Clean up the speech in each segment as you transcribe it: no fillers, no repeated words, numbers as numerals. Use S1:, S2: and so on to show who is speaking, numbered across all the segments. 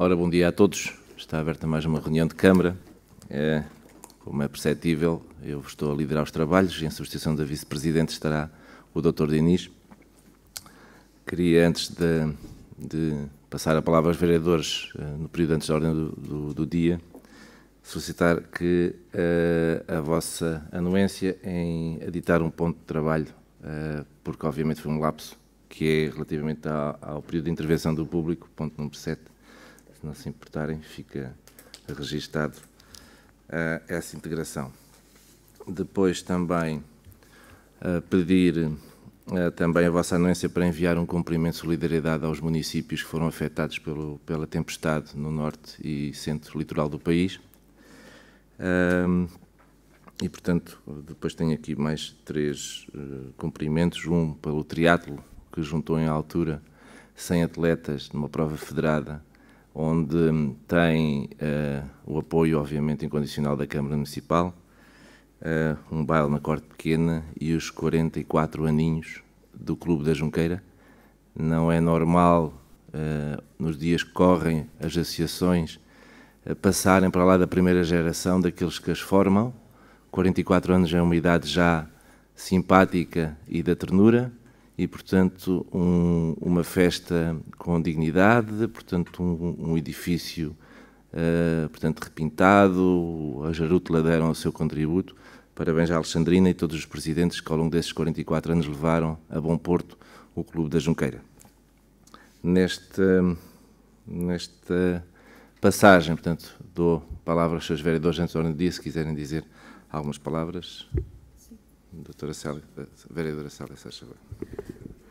S1: Ora, bom dia a todos. Está aberta mais uma reunião de Câmara. Como é perceptível, eu estou a liderar os trabalhos e em substituição da Vice-Presidente estará o Dr. Diniz. Queria, antes de passar a palavra aos vereadores, no período antes da ordem do dia, solicitar que a vossa anuência em editar um ponto de trabalho, porque obviamente foi um lapso, que é relativamente ao período de intervenção do público, ponto número 7. Se não se importarem, fica registado essa integração. Depois também pedir também a vossa anuência para enviar um cumprimento de solidariedade aos municípios que foram afetados pela tempestade no norte e centro litoral do país. E, portanto, depois tenho aqui mais 3 cumprimentos. Um pelo triatlo, que juntou em altura 100 atletas numa prova federada, onde tem o apoio, obviamente, incondicional da Câmara Municipal, um baile na corte pequena e os 44 aninhos do Clube da Junqueira. Não é normal, nos dias que correm, as associações passarem para lá da primeira geração daqueles que as formam. 44 anos é uma idade já simpática e da ternura, e, portanto, uma festa com dignidade, portanto, um edifício portanto, repintado, a Jarútula deram o seu contributo. Parabéns à Alexandrina e todos os presidentes que ao longo desses 44 anos levaram a bom porto o Clube da Junqueira. Nesta passagem, portanto, dou a palavra aos seus vereadores antes da ordem do dia, se quiserem dizer algumas palavras. Doutora Célia, vereadora Célia, se achar.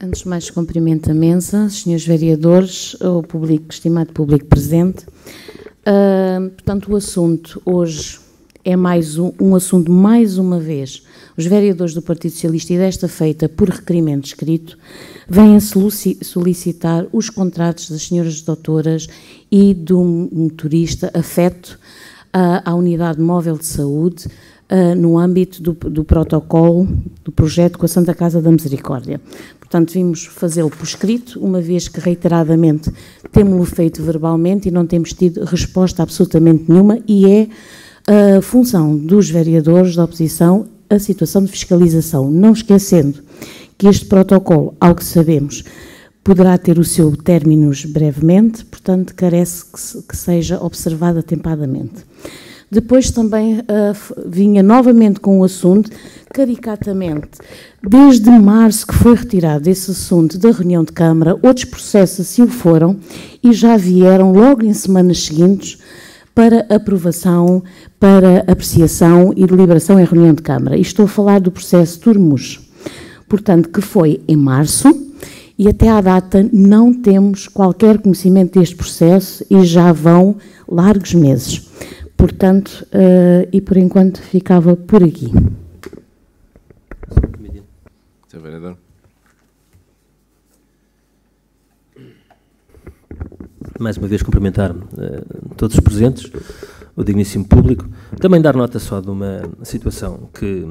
S2: Antes de mais, cumprimento a mesa, senhores vereadores, o público, estimado público presente. Portanto, o assunto hoje é mais um assunto, mais uma vez, os vereadores do Partido Socialista, e desta feita por requerimento escrito, vêm solicitar os contratos das senhoras doutoras e do motorista afeto à Unidade Móvel de Saúde, no âmbito do protocolo do projeto com a Santa Casa da Misericórdia. Portanto, vimos fazê-lo por escrito, uma vez que reiteradamente temos-lo feito verbalmente e não temos tido resposta absolutamente nenhuma, e é a função dos vereadores da oposição a situação de fiscalização, não esquecendo que este protocolo, ao que sabemos, poderá ter o seu término brevemente, portanto, carece que seja observado atempadamente. Depois também vinha novamente com o assunto, caricatamente, desde março que foi retirado esse assunto da reunião de Câmara, outros processos assim o foram e já vieram logo em semanas seguintes para aprovação, para apreciação e deliberação em reunião de Câmara. E estou a falar do processo Turmus, portanto, que foi em março, e até à data não temos qualquer conhecimento deste processo e já vão largos meses. Portanto, e por enquanto ficava por aqui.
S1: Sr. Vereador.
S3: Mais uma vez cumprimentar todos os presentes, o digníssimo público. Também dar nota só de uma situação que,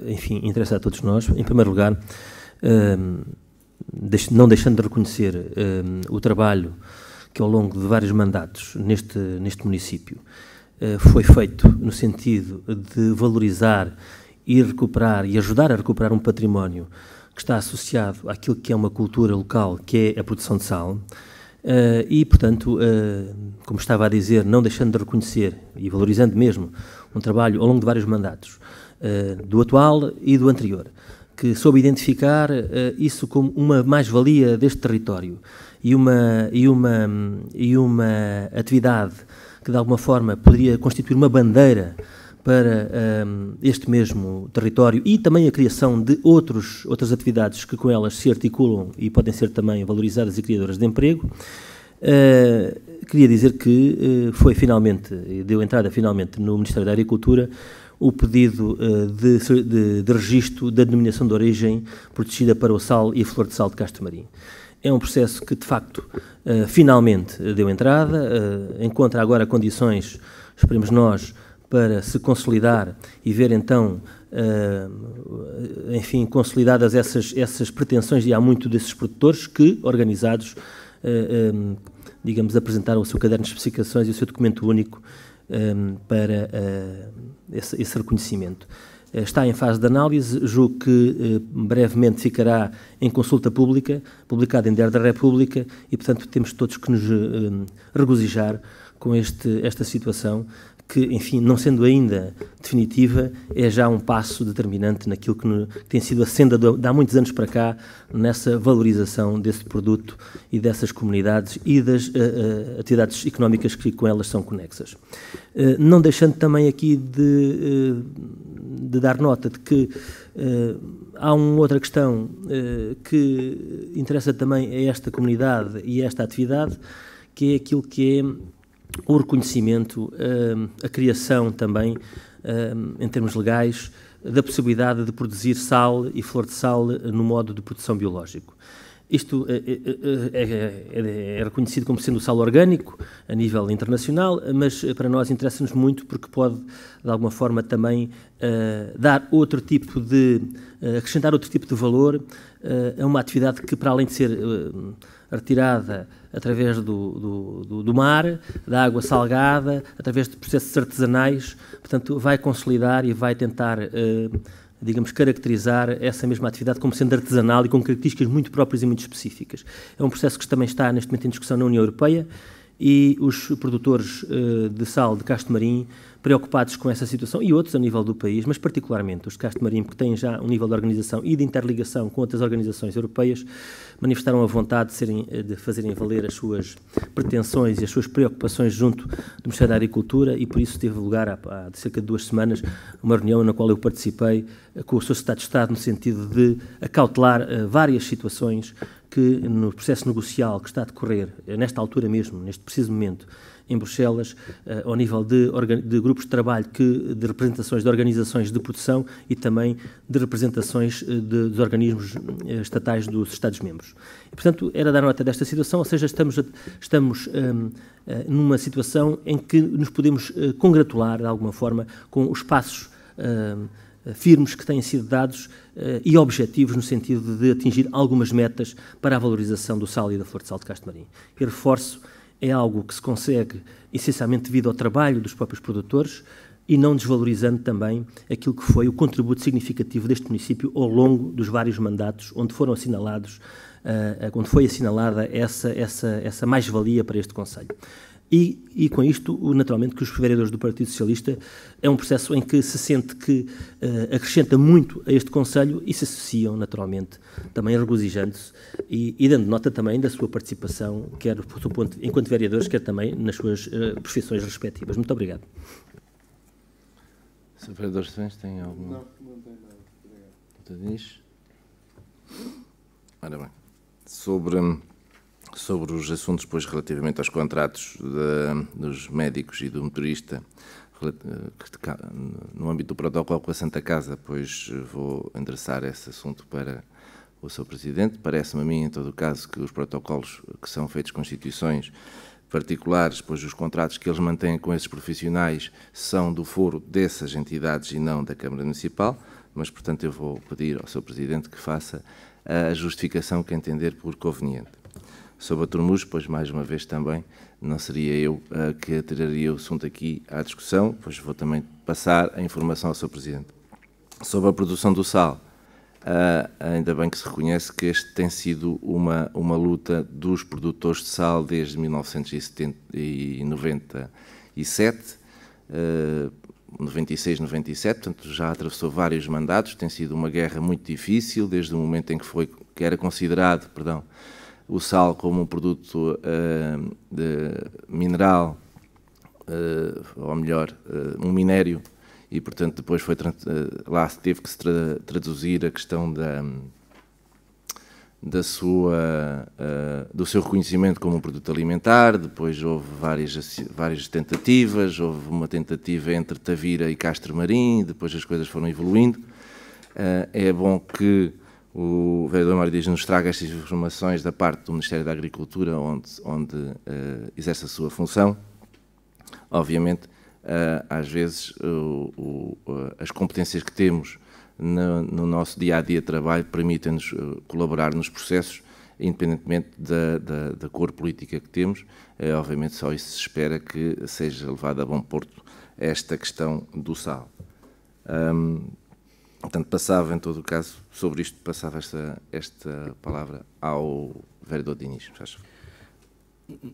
S3: enfim, interessa a todos nós. Em primeiro lugar, não deixando de reconhecer o trabalho que ao longo de vários mandatos neste município foi feito no sentido de valorizar e recuperar e ajudar a recuperar um património que está associado àquilo que é uma cultura local, que é a produção de sal, e, portanto, como estava a dizer, não deixando de reconhecer e valorizando mesmo um trabalho ao longo de vários mandatos, do atual e do anterior, que soube identificar isso como uma mais-valia deste território e uma atividade que de alguma forma poderia constituir uma bandeira para este mesmo território, e também a criação de outras atividades que com elas se articulam e podem ser também valorizadas e criadoras de emprego. Queria dizer que deu entrada finalmente no Ministério da Agricultura o pedido de registro da denominação de origem protegida para o sal e a flor de sal de Castro Marim. É um processo que, de facto, finalmente deu entrada, encontra agora condições, esperemos nós, para se consolidar e ver então, enfim, consolidadas essas pretensões, e há muito desses produtores que, organizados, digamos, apresentar o seu caderno de especificações e o seu documento único para esse reconhecimento. Está em fase de análise, julgo que brevemente ficará em consulta pública, publicado em Diário da República, e, portanto, temos todos que nos regozijar com esta situação, que, enfim, não sendo ainda definitiva, é já um passo determinante naquilo que tem sido a senda de há muitos anos para cá, nessa valorização desse produto e dessas comunidades e das atividades económicas que com elas são conexas. Não deixando também aqui de dar nota de que há uma outra questão que interessa também a esta comunidade e a esta atividade, que é aquilo que é o reconhecimento, a criação também, em termos legais, da possibilidade de produzir sal e flor de sal no modo de produção biológico. Isto é reconhecido como sendo o sal orgânico a nível internacional, mas para nós interessa-nos muito porque pode, de alguma forma, também dar outro tipo de, acrescentar outro tipo de valor a uma atividade que, para além de ser retirada através do mar, da água salgada, através de processos artesanais, portanto, vai consolidar e vai tentar, digamos, caracterizar essa mesma atividade como sendo artesanal e com características muito próprias e muito específicas. É um processo que também está, neste momento, em discussão na União Europeia, e os produtores de sal de Castro Marim, preocupados com essa situação, e outros a nível do país, mas particularmente os de Castro Marim, que têm já um nível de organização e de interligação com outras organizações europeias, manifestaram a vontade de fazerem valer as suas pretensões e as suas preocupações junto do Ministério da Agricultura, e por isso teve lugar, há cerca de 2 semanas, uma reunião na qual eu participei com o Sr. Secretário de Estado, no sentido de acautelar várias situações que, no processo negocial que está a decorrer, nesta altura mesmo, neste preciso momento, em Bruxelas, ao nível de grupos de trabalho, de representações de organizações de produção e também de representações dos organismos estatais dos Estados-membros. Portanto, era dar nota desta situação, ou seja, estamos numa situação em que nos podemos congratular, de alguma forma, com os passos firmes que têm sido dados e objetivos no sentido de atingir algumas metas para a valorização do sal e da flor de sal de Castro Marim. E reforço, é algo que se consegue essencialmente devido ao trabalho dos próprios produtores e não desvalorizando também aquilo que foi o contributo significativo deste município ao longo dos vários mandatos onde foram assinalados, onde foi assinalada essa mais-valia para este concelho. E com isto, naturalmente, que os vereadores do Partido Socialista é um processo em que se sente que acrescenta muito a este concelho e se associam, naturalmente, também regozijando-se e dando nota também da sua participação, quer do seu ponto, enquanto vereadores, quer também nas suas profissões respectivas. Muito obrigado.
S1: Sr. Vereador Santos, tem alguma...
S4: Não tem nada. Obrigado.
S1: Não diz? Ora bem, sobre os assuntos, pois, relativamente aos contratos dos médicos e do motorista, no âmbito do protocolo com a Santa Casa, pois vou endereçar esse assunto para o Sr. Presidente. Parece-me a mim, em todo o caso, que os protocolos que são feitos com instituições particulares, pois os contratos que eles mantêm com esses profissionais são do foro dessas entidades e não da Câmara Municipal, mas, portanto, eu vou pedir ao Sr. Presidente que faça a justificação que entender por conveniente. Sobre a Tormuz, pois mais uma vez também, não seria eu que tiraria o assunto aqui à discussão, pois vou também passar a informação ao Sr. Presidente. Sobre a produção do sal, ainda bem que se reconhece que este tem sido uma luta dos produtores de sal desde 1997, 96, 97, portanto já atravessou vários mandatos, tem sido uma guerra muito difícil, desde o momento em que era considerado, o sal como um produto mineral, ou melhor, um minério, e, portanto, depois lá teve que se traduzir a questão do seu reconhecimento como um produto alimentar. Depois houve várias tentativas, houve uma tentativa entre Tavira e Castro Marim, depois as coisas foram evoluindo. É bom que o vereador Mário Dias nos traga estas informações da parte do Ministério da Agricultura, onde exerce a sua função. Obviamente, às vezes, as competências que temos no nosso dia-a-dia de trabalho permitem-nos colaborar nos processos independentemente da cor política que temos. Obviamente só isso se espera que seja levado a bom porto esta questão do sal. Portanto, passava, em todo o caso, sobre isto, passava esta palavra ao vereador Diniz.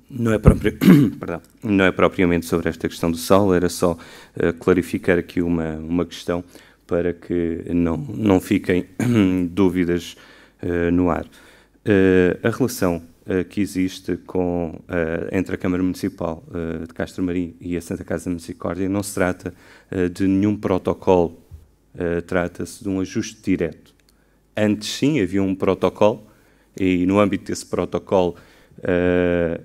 S5: Não é, perdão, não é propriamente sobre esta questão do sal, era só clarificar aqui uma questão para que não fiquem dúvidas no ar. A relação que existe entre a Câmara Municipal de Castro Marim e a Santa Casa da Misericórdia não se trata de nenhum protocolo, trata-se de um ajuste direto. Antes, sim, havia um protocolo, e no âmbito desse protocolo,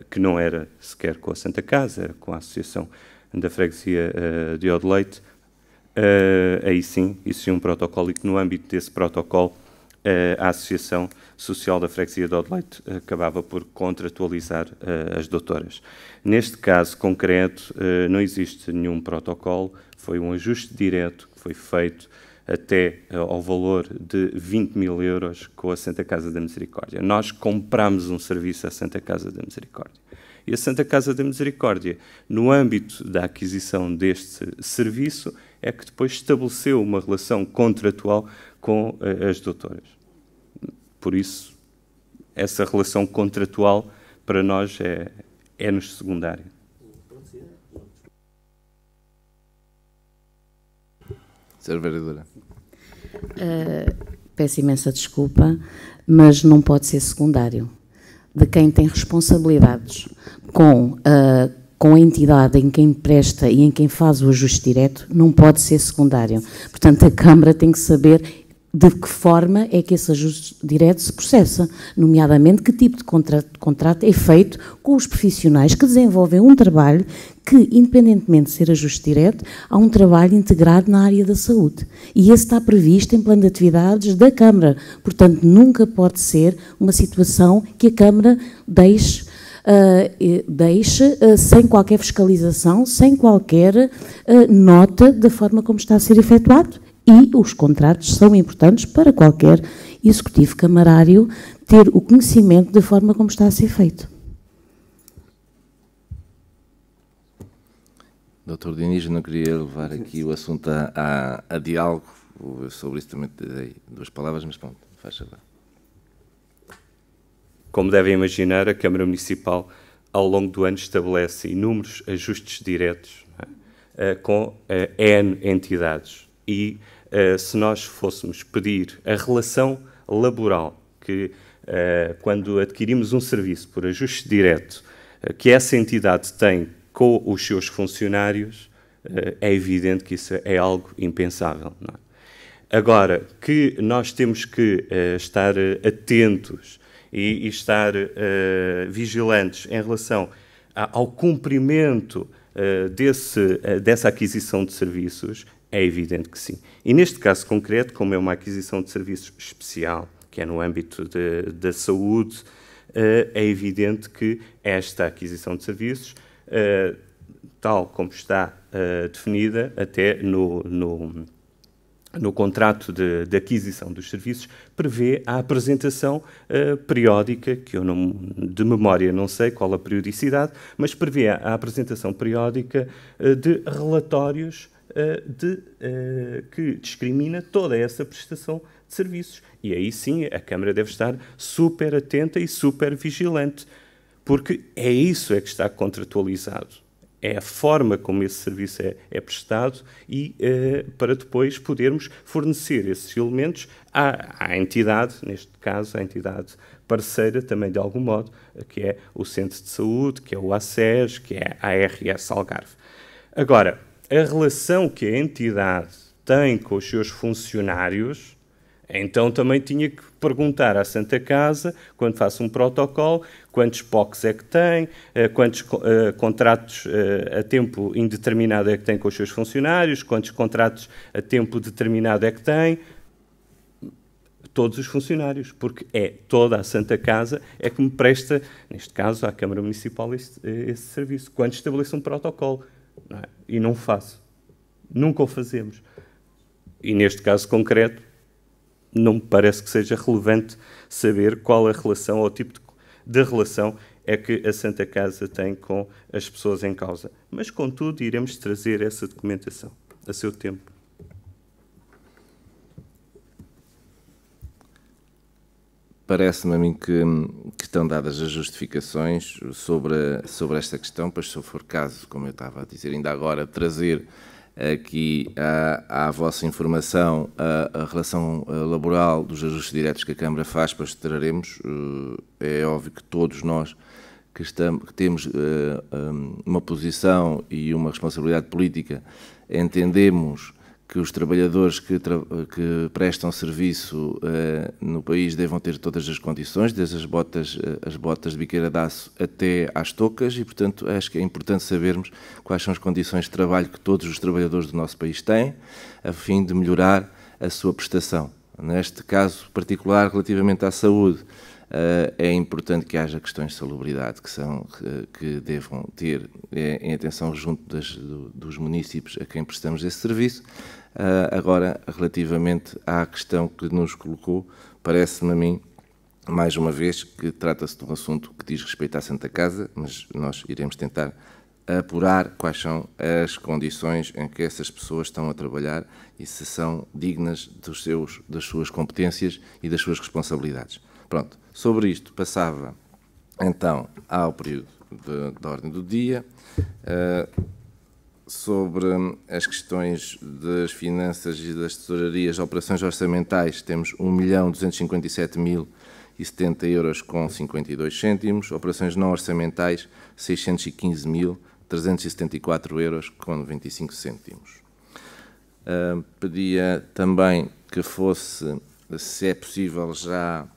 S5: que não era sequer com a Santa Casa, era com a Associação da Freguesia de Odeleite, aí sim, existia um protocolo, e que no âmbito desse protocolo, a Associação Social da Freguesia de Odeleite acabava por contratualizar as doutoras. Neste caso concreto, não existe nenhum protocolo, foi um ajuste direto que foi feito até ao valor de 20 mil euros com a Santa Casa da Misericórdia. Nós comprámos um serviço à Santa Casa da Misericórdia. E a Santa Casa da Misericórdia, no âmbito da aquisição deste serviço, é que depois estabeleceu uma relação contratual com as doutoras. Por isso, essa relação contratual, para nós, é-nos secundária.
S1: Sra. Vereadora.
S2: Peço imensa desculpa, mas não pode ser secundário. De quem tem responsabilidades com a entidade em quem presta e em quem faz o ajuste direto, não pode ser secundário. Portanto, a Câmara tem que saber de que forma é que esse ajuste direto se processa, nomeadamente que tipo de contrato é feito com os profissionais que desenvolvem um trabalho que, independentemente de ser ajuste direto, há um trabalho integrado na área da saúde. E esse está previsto em plano de atividades da Câmara. Portanto, nunca pode ser uma situação que a Câmara deixe sem qualquer fiscalização, sem qualquer nota da forma como está a ser efetuado. E os contratos são importantes para qualquer executivo camarário ter o conhecimento da forma como está a ser feito.
S1: Dr. Diniz, não queria levar aqui o assunto a diálogo, sobre isso também dei 2 palavras, mas pronto, faz favor.
S5: Como devem imaginar, a Câmara Municipal, ao longo do ano, estabelece inúmeros ajustes diretos com N entidades. E se nós fôssemos pedir a relação laboral, que quando adquirimos um serviço por ajuste direto, que essa entidade tem com os seus funcionários, é evidente que isso é algo impensável. Não é? Agora, que nós temos que estar atentos e estar vigilantes em relação ao cumprimento dessa aquisição de serviços, é evidente que sim. E neste caso concreto, como é uma aquisição de serviços especial, que é no âmbito da saúde, é evidente que esta aquisição de serviços, tal como está definida até no contrato de aquisição dos serviços, prevê a apresentação periódica, que eu de memória não sei qual a periodicidade, mas prevê a apresentação periódica de relatórios que discrimina toda essa prestação de serviços. E aí sim a Câmara deve estar super atenta e super vigilante, porque é isso que está contratualizado. É a forma como esse serviço é prestado e para depois podermos fornecer esses elementos à entidade, neste caso, à entidade parceira também de algum modo, que é o Centro de Saúde, que é o ACES, que é a ARS Algarve. Agora, a relação que a entidade tem com os seus funcionários, então também tinha que perguntar à Santa Casa, quando faça um protocolo, quantos POCs é que tem, quantos contratos a tempo indeterminado é que tem com os seus funcionários, quantos contratos a tempo determinado é que tem. Todos os funcionários, porque toda a Santa Casa é que me presta, neste caso, à Câmara Municipal esse serviço, quando estabeleço um protocolo. Não é? E não faço. Nunca o fazemos. E neste caso concreto, não me parece que seja relevante saber qual a relação ou o tipo de relação é que a Santa Casa tem com as pessoas em causa. Mas, contudo, iremos trazer essa documentação a seu tempo.
S1: Parece-me a mim que estão dadas as justificações sobre esta questão, pois se for caso, como eu estava a dizer ainda agora, trazer aqui à vossa informação a relação laboral dos ajustes diretos que a Câmara faz, pois traremos. É óbvio que todos nós que temos uma posição e uma responsabilidade política, entendemos que os trabalhadores que prestam serviço no país devam ter todas as condições, desde as botas de biqueira de aço até às toucas, e, portanto, acho que é importante sabermos quais são as condições de trabalho que todos os trabalhadores do nosso país têm, a fim de melhorar a sua prestação. Neste caso particular, relativamente à saúde, é importante que haja questões de salubridade que devam ter em atenção junto dos municípios a quem prestamos esse serviço. Agora, relativamente à questão que nos colocou, parece-me a mim, mais uma vez, que trata-se de um assunto que diz respeito à Santa Casa, mas nós iremos tentar apurar quais são as condições em que essas pessoas estão a trabalhar e se são dignas das suas competências e das suas responsabilidades. Pronto, sobre isto passava então ao período da ordem do dia. Sobre as questões das finanças e das tesourarias, operações orçamentais, temos 1.257.070 euros com 52 cêntimos, operações não orçamentais 615.374 euros com 95 cêntimos. Pedia também que fosse, se é possível, já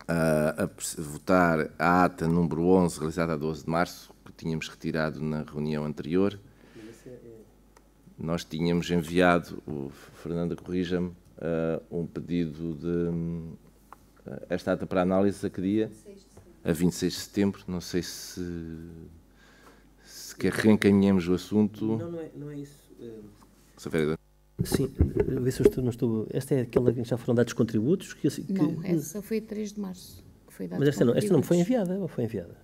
S1: a votar a ata número 11, realizada a 12 de março, que tínhamos retirado na reunião anterior. Nós tínhamos enviado, o Fernanda, corrija-me, um pedido de esta ata para análise a que dia? A 26 de setembro. Não sei se quer reencaminhemos o assunto.
S3: Não é isso.
S1: Sim,
S3: vê se eu não estou. Esta é aquela que já foram dados contributos?
S2: Não, essa foi 3 de março. Que foi dado.
S3: Mas esta não me foi enviada, ou foi enviada?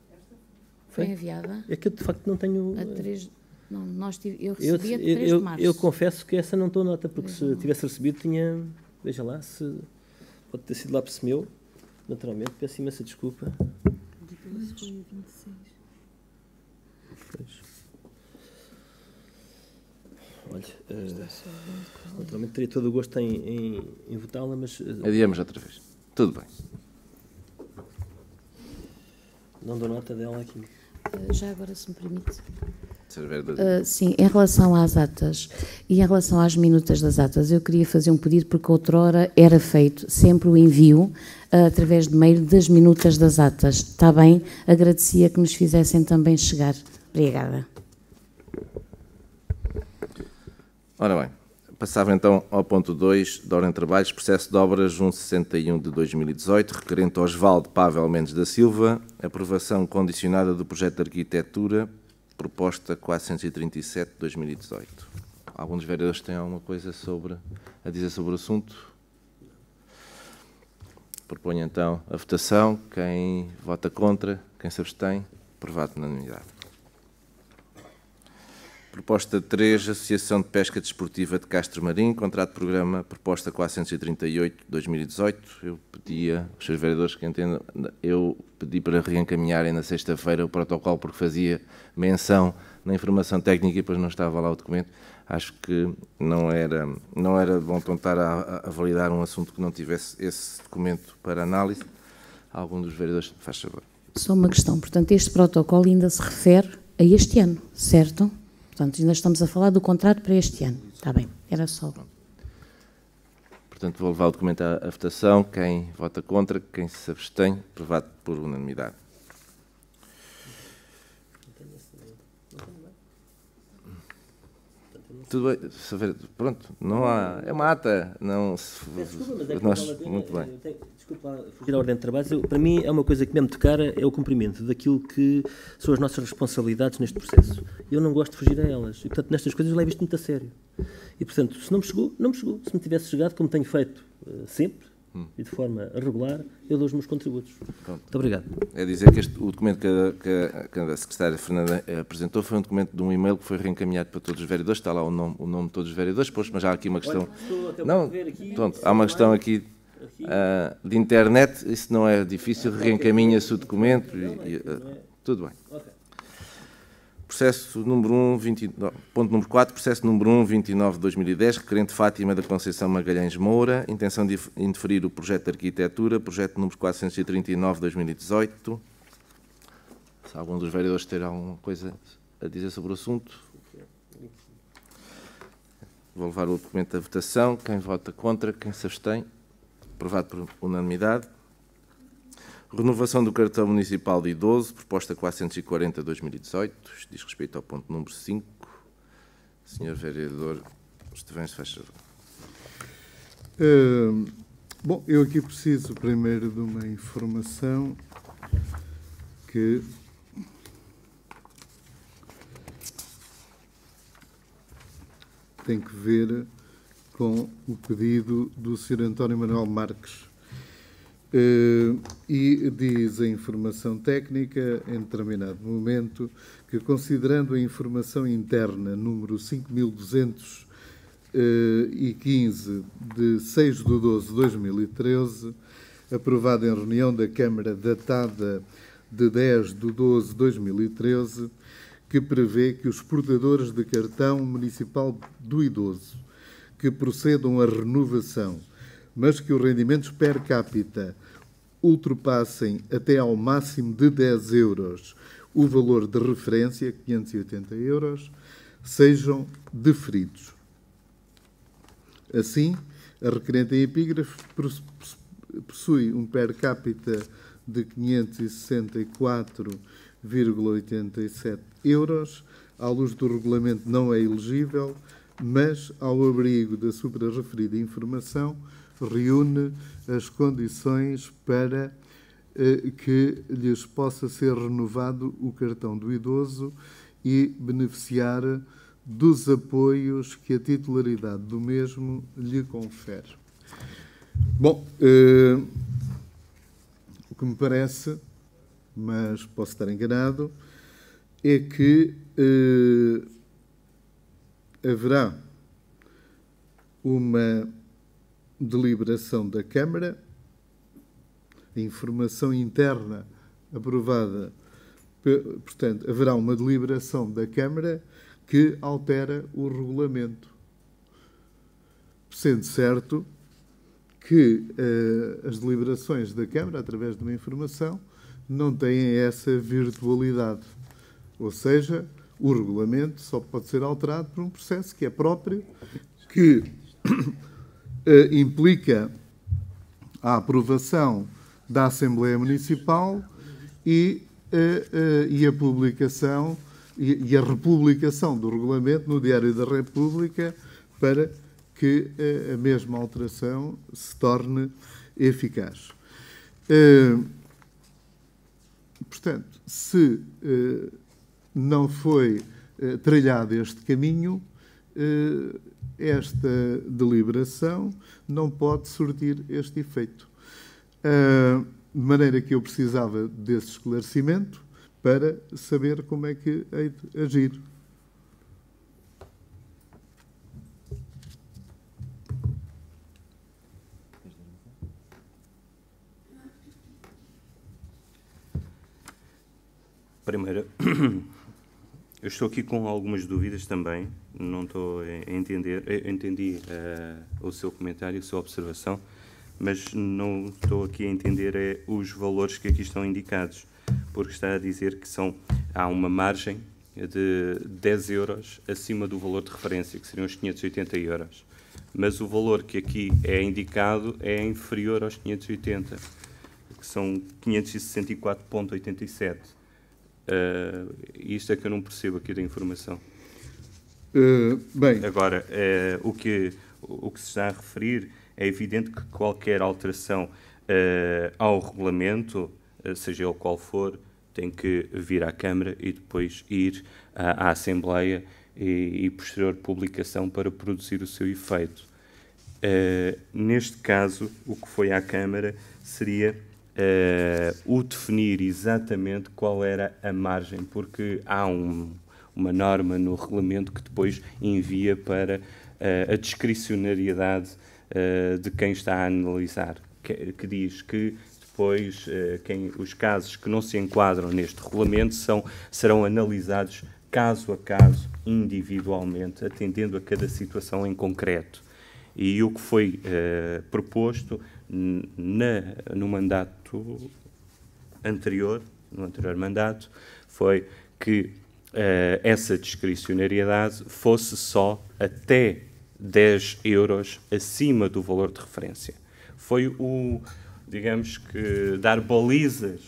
S2: Foi enviada?
S3: É que eu, de facto, não tenho...
S2: Não, eu recebi a 3 de março.
S3: Eu confesso que essa não estou nota, porque se tivesse recebido tinha... Veja lá, se pode ter sido lápis meu, naturalmente, peço imensa desculpa.
S2: Depois foi 26.
S3: Pois. Olha, naturalmente teria todo o gosto em votá-la, mas...
S1: Adiamos outra vez. Tudo bem.
S3: Não dou nota dela aqui.
S2: Já agora, se me permite.
S1: Sim,
S2: em relação às atas e em relação às minutas das atas, eu queria fazer um pedido, porque outrora era feito sempre o envio através de mail das minutas das atas. Está bem? Agradecia que nos fizessem também chegar. Obrigada.
S1: Ora bem, passava então ao ponto 2 da ordem de trabalhos, processo de obras 161 de 2018, requerente Osvaldo Pavel Mendes da Silva, aprovação condicionada do projeto de arquitetura, proposta 437 de 2018. Alguns vereadores têm alguma coisa a dizer sobre o assunto? Proponho então a votação. Quem vota contra, quem se abstém, aprovado na unanimidade. Proposta 3, Associação de Pesca Desportiva de Castro Marim, contrato de programa, proposta 438 de 2018. Eu pedia, os seus vereadores que entendam, eu pedi para reencaminharem na sexta-feira o protocolo, porque fazia menção na informação técnica e depois não estava lá o documento. Acho que não era bom tentar a validar um assunto que não tivesse esse documento para análise. Algum dos vereadores, faz favor.
S2: Só uma questão, portanto, este protocolo ainda se refere a este ano, certo? Portanto, ainda estamos a falar do contrato para este ano. Está bem, era só.
S1: Portanto, vou levar o documento à votação. Quem vota contra, quem se abstém, aprovado por unanimidade. Tudo bem, pronto, não há, é uma ata, não se... Muito bem.
S3: Desculpa lá, fugir à ordem de trabalhos. Para mim é uma coisa que mesmo de cara é o cumprimento daquilo que são as nossas responsabilidades neste processo. Eu não gosto de fugir a elas e, portanto, nestas coisas levo isto muito a sério. E, portanto, se não me chegou, não me chegou. Se me tivesse chegado, como tenho feito sempre, e de forma regular, eu dou os meus contributos.
S1: Pronto.
S3: Muito obrigado.
S1: É dizer que o documento que a secretária Fernanda apresentou foi um documento de um e-mail que foi reencaminhado para todos os vereadores, está lá o nome de todos os vereadores, pois, mas há aqui uma questão... Não, pronto, há uma questão aqui de internet, isso não é difícil, reencaminha-se o documento e tudo bem. Processo número 1, ponto número 4, processo número 1, 29 de 2010, requerente Fátima da Conceição Magalhães Moura, intenção de indeferir o projeto de arquitetura, projeto número 439 de 2018. Se algum dos vereadores ter alguma coisa a dizer sobre o assunto. Vou levar o documento à votação. Quem vota contra, quem se abstém. Aprovado por unanimidade. Renovação do cartão municipal de idoso, proposta 440 de 2018, diz respeito ao ponto número 5. Senhor vereador Estevão, se faz favor.
S4: Bom, eu aqui preciso primeiro de uma informação que tem que ver com o pedido do Sr. António Manuel Marques. E diz a informação técnica, em determinado momento, que considerando a informação interna número 5.215 de 6 de 12 de 2013, aprovada em reunião da Câmara datada de 10 de 12 de 2013, que prevê que os portadores de cartão municipal do idoso que procedam à renovação, mas que os rendimentos per capita ultrapassem até ao máximo de 10 euros o valor de referência, 580 euros, sejam deferidos. Assim, a requerente em epígrafe possui um per capita de 564,87 euros, à luz do regulamento não é elegível, mas, ao abrigo da supra-referida informação, reúne as condições para que lhes possa ser renovado o cartão do idoso e beneficiar dos apoios que a titularidade do mesmo lhe confere. Bom, o que me parece, mas posso estar enganado, é que haverá uma deliberação da Câmara, a informação interna aprovada, portanto, haverá uma deliberação da Câmara que altera o regulamento, sendo certo que as deliberações da Câmara, através de uma informação, não têm essa virtualidade, ou seja, o regulamento só pode ser alterado por um processo que é próprio, que implica a aprovação da Assembleia Municipal e a publicação e a republicação do regulamento no Diário da República para que a mesma alteração se torne eficaz. Portanto, se não foi trilhado este caminho, esta deliberação não pode surtir este efeito. De maneira que eu precisava desse esclarecimento para saber como é que hei de agir.
S5: Primeiro, eu estou aqui com algumas dúvidas também, não estou a entender, eu entendi o seu comentário, a sua observação, mas não estou aqui a entender os valores que aqui estão indicados, porque está a dizer que há uma margem de 10 euros acima do valor de referência, que seriam os 580 euros. Mas o valor que aqui é indicado é inferior aos 580, que são 564,87. Isto é que eu não percebo aqui da informação.
S4: Bem.
S5: Agora, o que se está a referir é evidente que qualquer alteração ao regulamento, seja ele qual for, tem que vir à Câmara e depois ir à Assembleia e posterior publicação para produzir o seu efeito. Neste caso, o que foi à Câmara seria o definir exatamente qual era a margem, porque há uma norma no regulamento que depois envia para a discricionariedade de quem está a analisar, que diz que depois os casos que não se enquadram neste regulamento serão analisados caso a caso, individualmente, atendendo a cada situação em concreto. E o que foi proposto no mandato anterior, no anterior mandato, foi que essa discricionariedade fosse só até 10 euros acima do valor de referência. Foi digamos que, dar balizas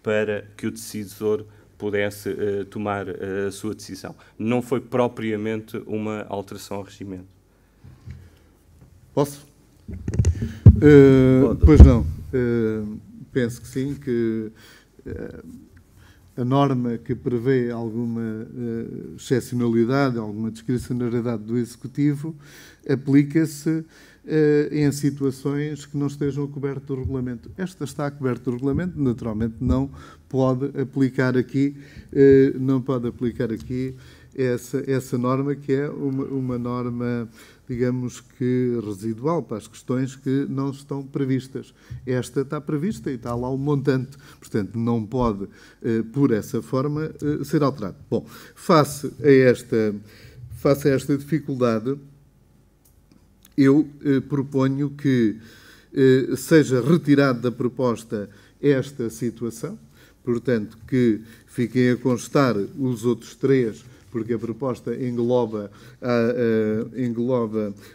S5: para que o decisor pudesse tomar a sua decisão. Não foi propriamente uma alteração ao regimento.
S4: Posso? Pois não. Penso que sim, que a norma que prevê alguma excepcionalidade, alguma discricionariedade do Executivo, aplica-se em situações que não estejam cobertas do regulamento. Esta está coberta do regulamento, naturalmente não pode aplicar aqui, essa norma, que é uma norma, digamos que residual, para as questões que não estão previstas. Esta está prevista e está lá o montante, portanto não pode, por essa forma, ser alterado. Bom, face a esta dificuldade, eu proponho que seja retirado da proposta esta situação, portanto, que fiquem a constar os outros três, porque a proposta engloba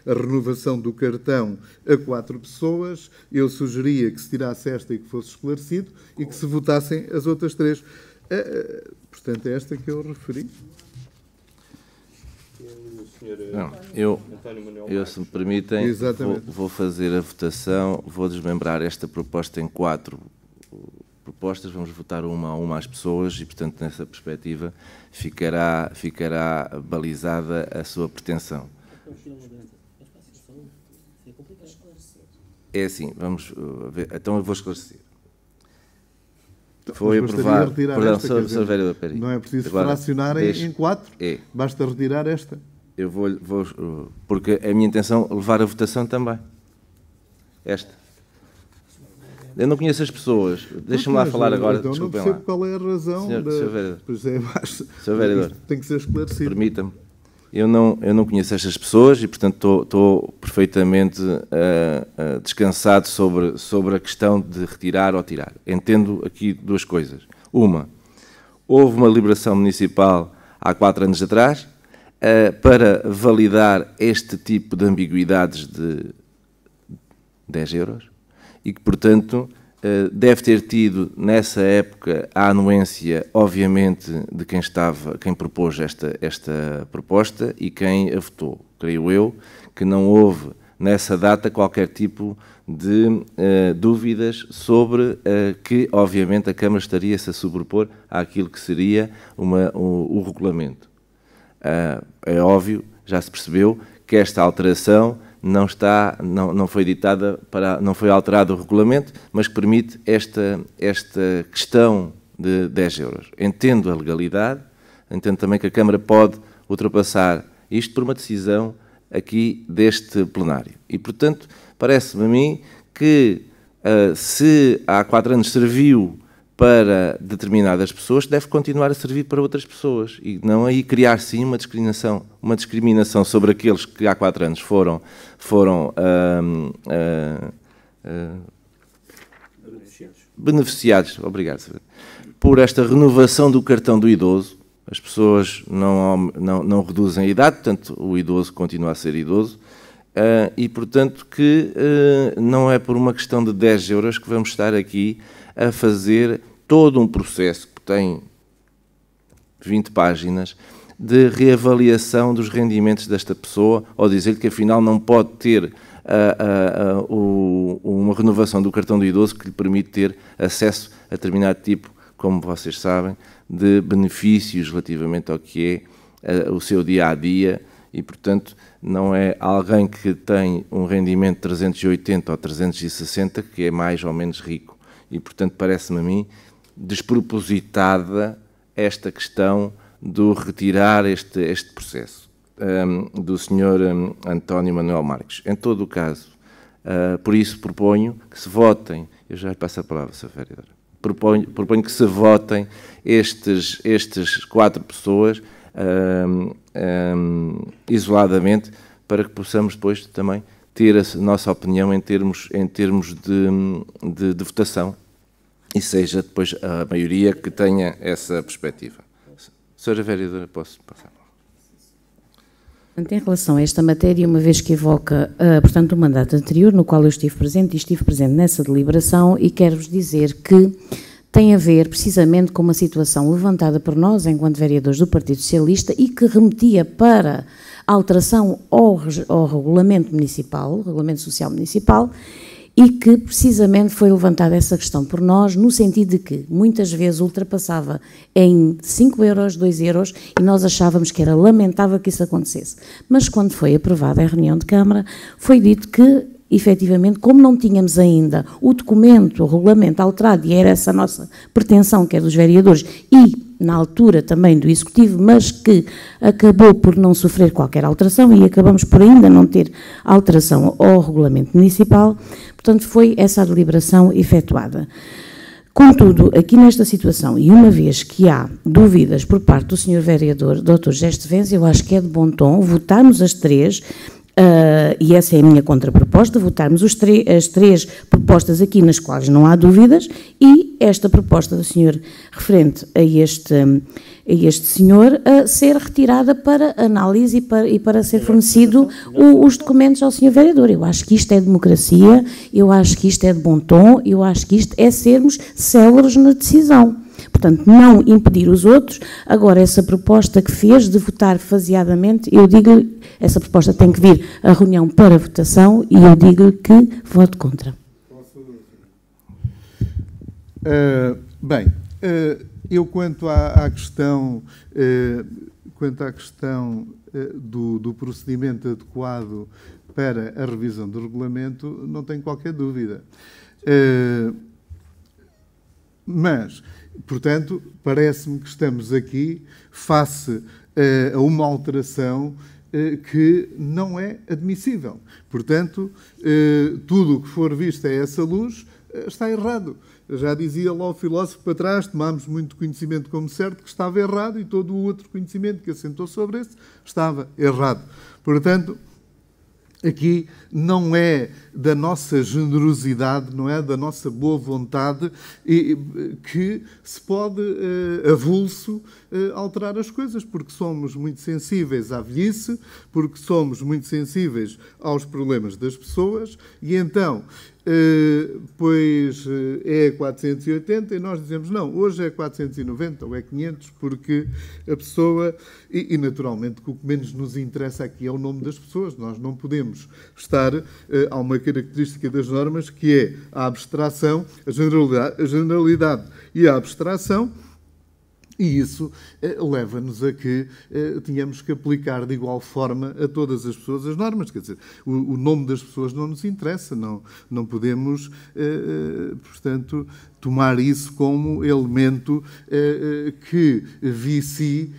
S4: a renovação do cartão a 4 pessoas. Eu sugeria que se tirasse esta e que fosse esclarecido e que se votassem as outras 3. Portanto, é esta que eu referi.
S1: Não, eu, se me permitem, vou fazer a votação, vou desmembrar esta proposta em 4 propostas, vamos votar uma a uma às pessoas e, portanto, nessa perspectiva, ficará balizada a sua pretensão. É assim, vamos ver, então eu vou esclarecer. Foi aprovado. Perdão, Sr. Vereador, peraí.
S4: Não é preciso fracionar em 4, basta retirar esta.
S1: Eu vou, porque a minha intenção é levar a votação também. Esta. Eu não conheço as pessoas. Deixa-me lá falar agora.
S4: Então não percebo qual é a razão.
S1: Sr. Vereador.
S4: Sr. Vereador. Tem que ser esclarecido.
S1: Permita-me. Eu não conheço estas pessoas e, portanto, estou perfeitamente descansado sobre a questão de retirar ou tirar. Entendo aqui 2 coisas. Uma, houve uma deliberação municipal há 4 anos atrás para validar este tipo de ambiguidades de 10 euros e que, portanto, deve ter tido, nessa época, a anuência, obviamente, de quem propôs esta proposta e quem a votou. Creio eu que não houve, nessa data, qualquer tipo de dúvidas sobre que, obviamente, a Câmara estaria-se a sobrepor àquilo que seria o regulamento. É óbvio, já se percebeu, que esta alteração não foi ditada não foi alterado o regulamento, mas que permite esta questão de 10 euros. Entendo a legalidade, entendo também que a Câmara pode ultrapassar isto por uma decisão aqui deste plenário. E, portanto, parece-me a mim que se há 4 anos serviu para determinadas pessoas, deve continuar a servir para outras pessoas e não aí criar, sim, uma discriminação sobre aqueles que há 4 anos foram beneficiados, obrigado, por esta renovação do cartão do idoso. As pessoas não reduzem a idade, portanto, o idoso continua a ser idoso, e, portanto, que não é por uma questão de 10 euros que vamos estar aqui a fazer todo um processo que tem 20 páginas de reavaliação dos rendimentos desta pessoa, ou dizer-lhe que afinal não pode ter uma renovação do cartão do idoso que lhe permite ter acesso a determinado tipo, como vocês sabem, de benefícios relativamente ao que é o seu dia-a-dia e, portanto, não é alguém que tem um rendimento de 380 ou 360 que é mais ou menos rico. E, portanto, parece-me a mim despropositada esta questão do retirar este processo do Sr. António Manuel Marques. Em todo o caso, por isso proponho que se votem, eu já lhe passo a palavra, Sr. Vereador, proponho que se votem estes 4 pessoas isoladamente, para que possamos depois também ter a nossa opinião em termos de votação, e seja depois a maioria que tenha essa perspectiva. Sra. Vereadora, posso passar?
S2: Em relação a esta matéria, uma vez que evoca, portanto, o mandato anterior, no qual eu estive presente, e estive presente nessa deliberação, e quero-vos dizer que tem a ver precisamente com uma situação levantada por nós, enquanto vereadores do Partido Socialista, e que remetia para alteração ao regulamento municipal, regulamento social municipal, e que precisamente foi levantada essa questão por nós, no sentido de que muitas vezes ultrapassava em 5 euros, 2 euros, e nós achávamos que era lamentável que isso acontecesse. Mas quando foi aprovada a reunião de Câmara, foi dito que, efetivamente, como não tínhamos ainda o documento, o regulamento alterado, e era essa a nossa pretensão, que é dos vereadores, e na altura também do Executivo, mas que acabou por não sofrer qualquer alteração, e acabamos por ainda não ter alteração ao regulamento municipal, portanto foi essa a deliberação efetuada. Contudo, aqui nesta situação, e uma vez que há dúvidas por parte do Sr. Vereador Dr. José Esteves, eu acho que é de bom tom votarmos as 3, e essa é a minha contraproposta, votarmos as 3 propostas aqui nas quais não há dúvidas, e esta proposta do senhor referente a este senhor ser retirada para análise e para ser fornecido os documentos ao senhor vereador. Eu acho que isto é democracia, eu acho que isto é de bom tom, eu acho que isto é sermos céleres na decisão. Portanto, não impedir os outros. Agora, essa proposta que fez de votar faseadamente, eu digo, essa proposta tem que vir à reunião para votação, e eu digo que voto contra.
S4: Eu quanto à questão do procedimento adequado para a revisão do regulamento, não tenho qualquer dúvida. Mas, portanto, parece-me que estamos aqui face a uma alteração que não é admissível. Portanto, tudo o que for visto a essa luz está errado. Já dizia lá o filósofo para trás, tomámos muito conhecimento como certo que estava errado, e todo o outro conhecimento que assentou sobre esse estava errado. Portanto, aqui não é da nossa generosidade, não é da nossa boa vontade que se pode, avulso, alterar as coisas, porque somos muito sensíveis à velhice, porque somos muito sensíveis aos problemas das pessoas, e então, pois é 480 e nós dizemos não, hoje é 490 ou é 500, porque a pessoa, e naturalmente que o que menos nos interessa aqui é o nome das pessoas. Nós não podemos estar, há uma característica das normas que é a abstração, a generalidade e a abstração. E isso leva-nos a que tenhamos que aplicar de igual forma a todas as pessoas as normas. Quer dizer, o nome das pessoas não nos interessa, não podemos, portanto, tomar isso como elemento que vicie,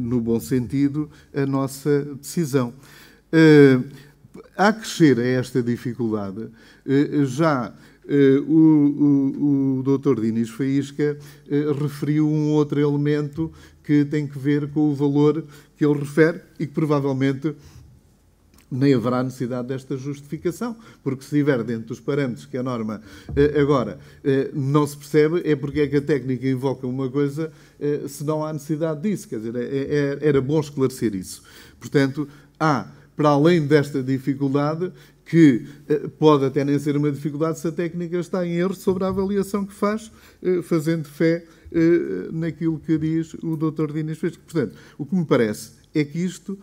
S4: no bom sentido, a nossa decisão. A crescer a esta dificuldade, já o Dr. Dinis Faísca referiu um outro elemento que tem que ver com o valor que ele refere e que provavelmente nem haverá necessidade desta justificação, porque se estiver dentro dos parâmetros que a norma agora não se percebe, é porque é que a técnica invoca uma coisa se não há necessidade disso. Quer dizer, era bom esclarecer isso. Portanto, há, para além desta dificuldade, que pode até nem ser uma dificuldade se a técnica está em erro sobre a avaliação que faz, fazendo fé naquilo que diz o Dr. Dinis Faísca. Portanto, o que me parece é que isto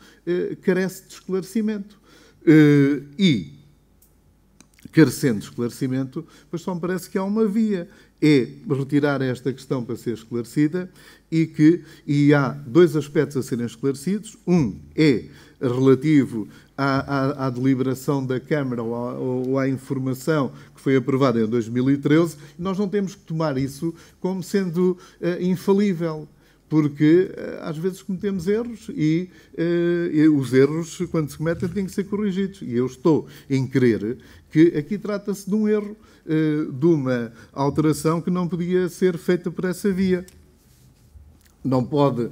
S4: carece de esclarecimento. E, carecendo de esclarecimento, pois só me parece que há uma via. É retirar esta questão para ser esclarecida, e há 2 aspectos a serem esclarecidos. Um é relativo à deliberação da Câmara ou à informação que foi aprovada em 2013, nós não temos que tomar isso como sendo infalível, porque às vezes cometemos erros e os erros, quando se cometem, têm que ser corrigidos. E eu estou em crer que aqui trata-se de um erro, de uma alteração que não podia ser feita por essa via. Não pode...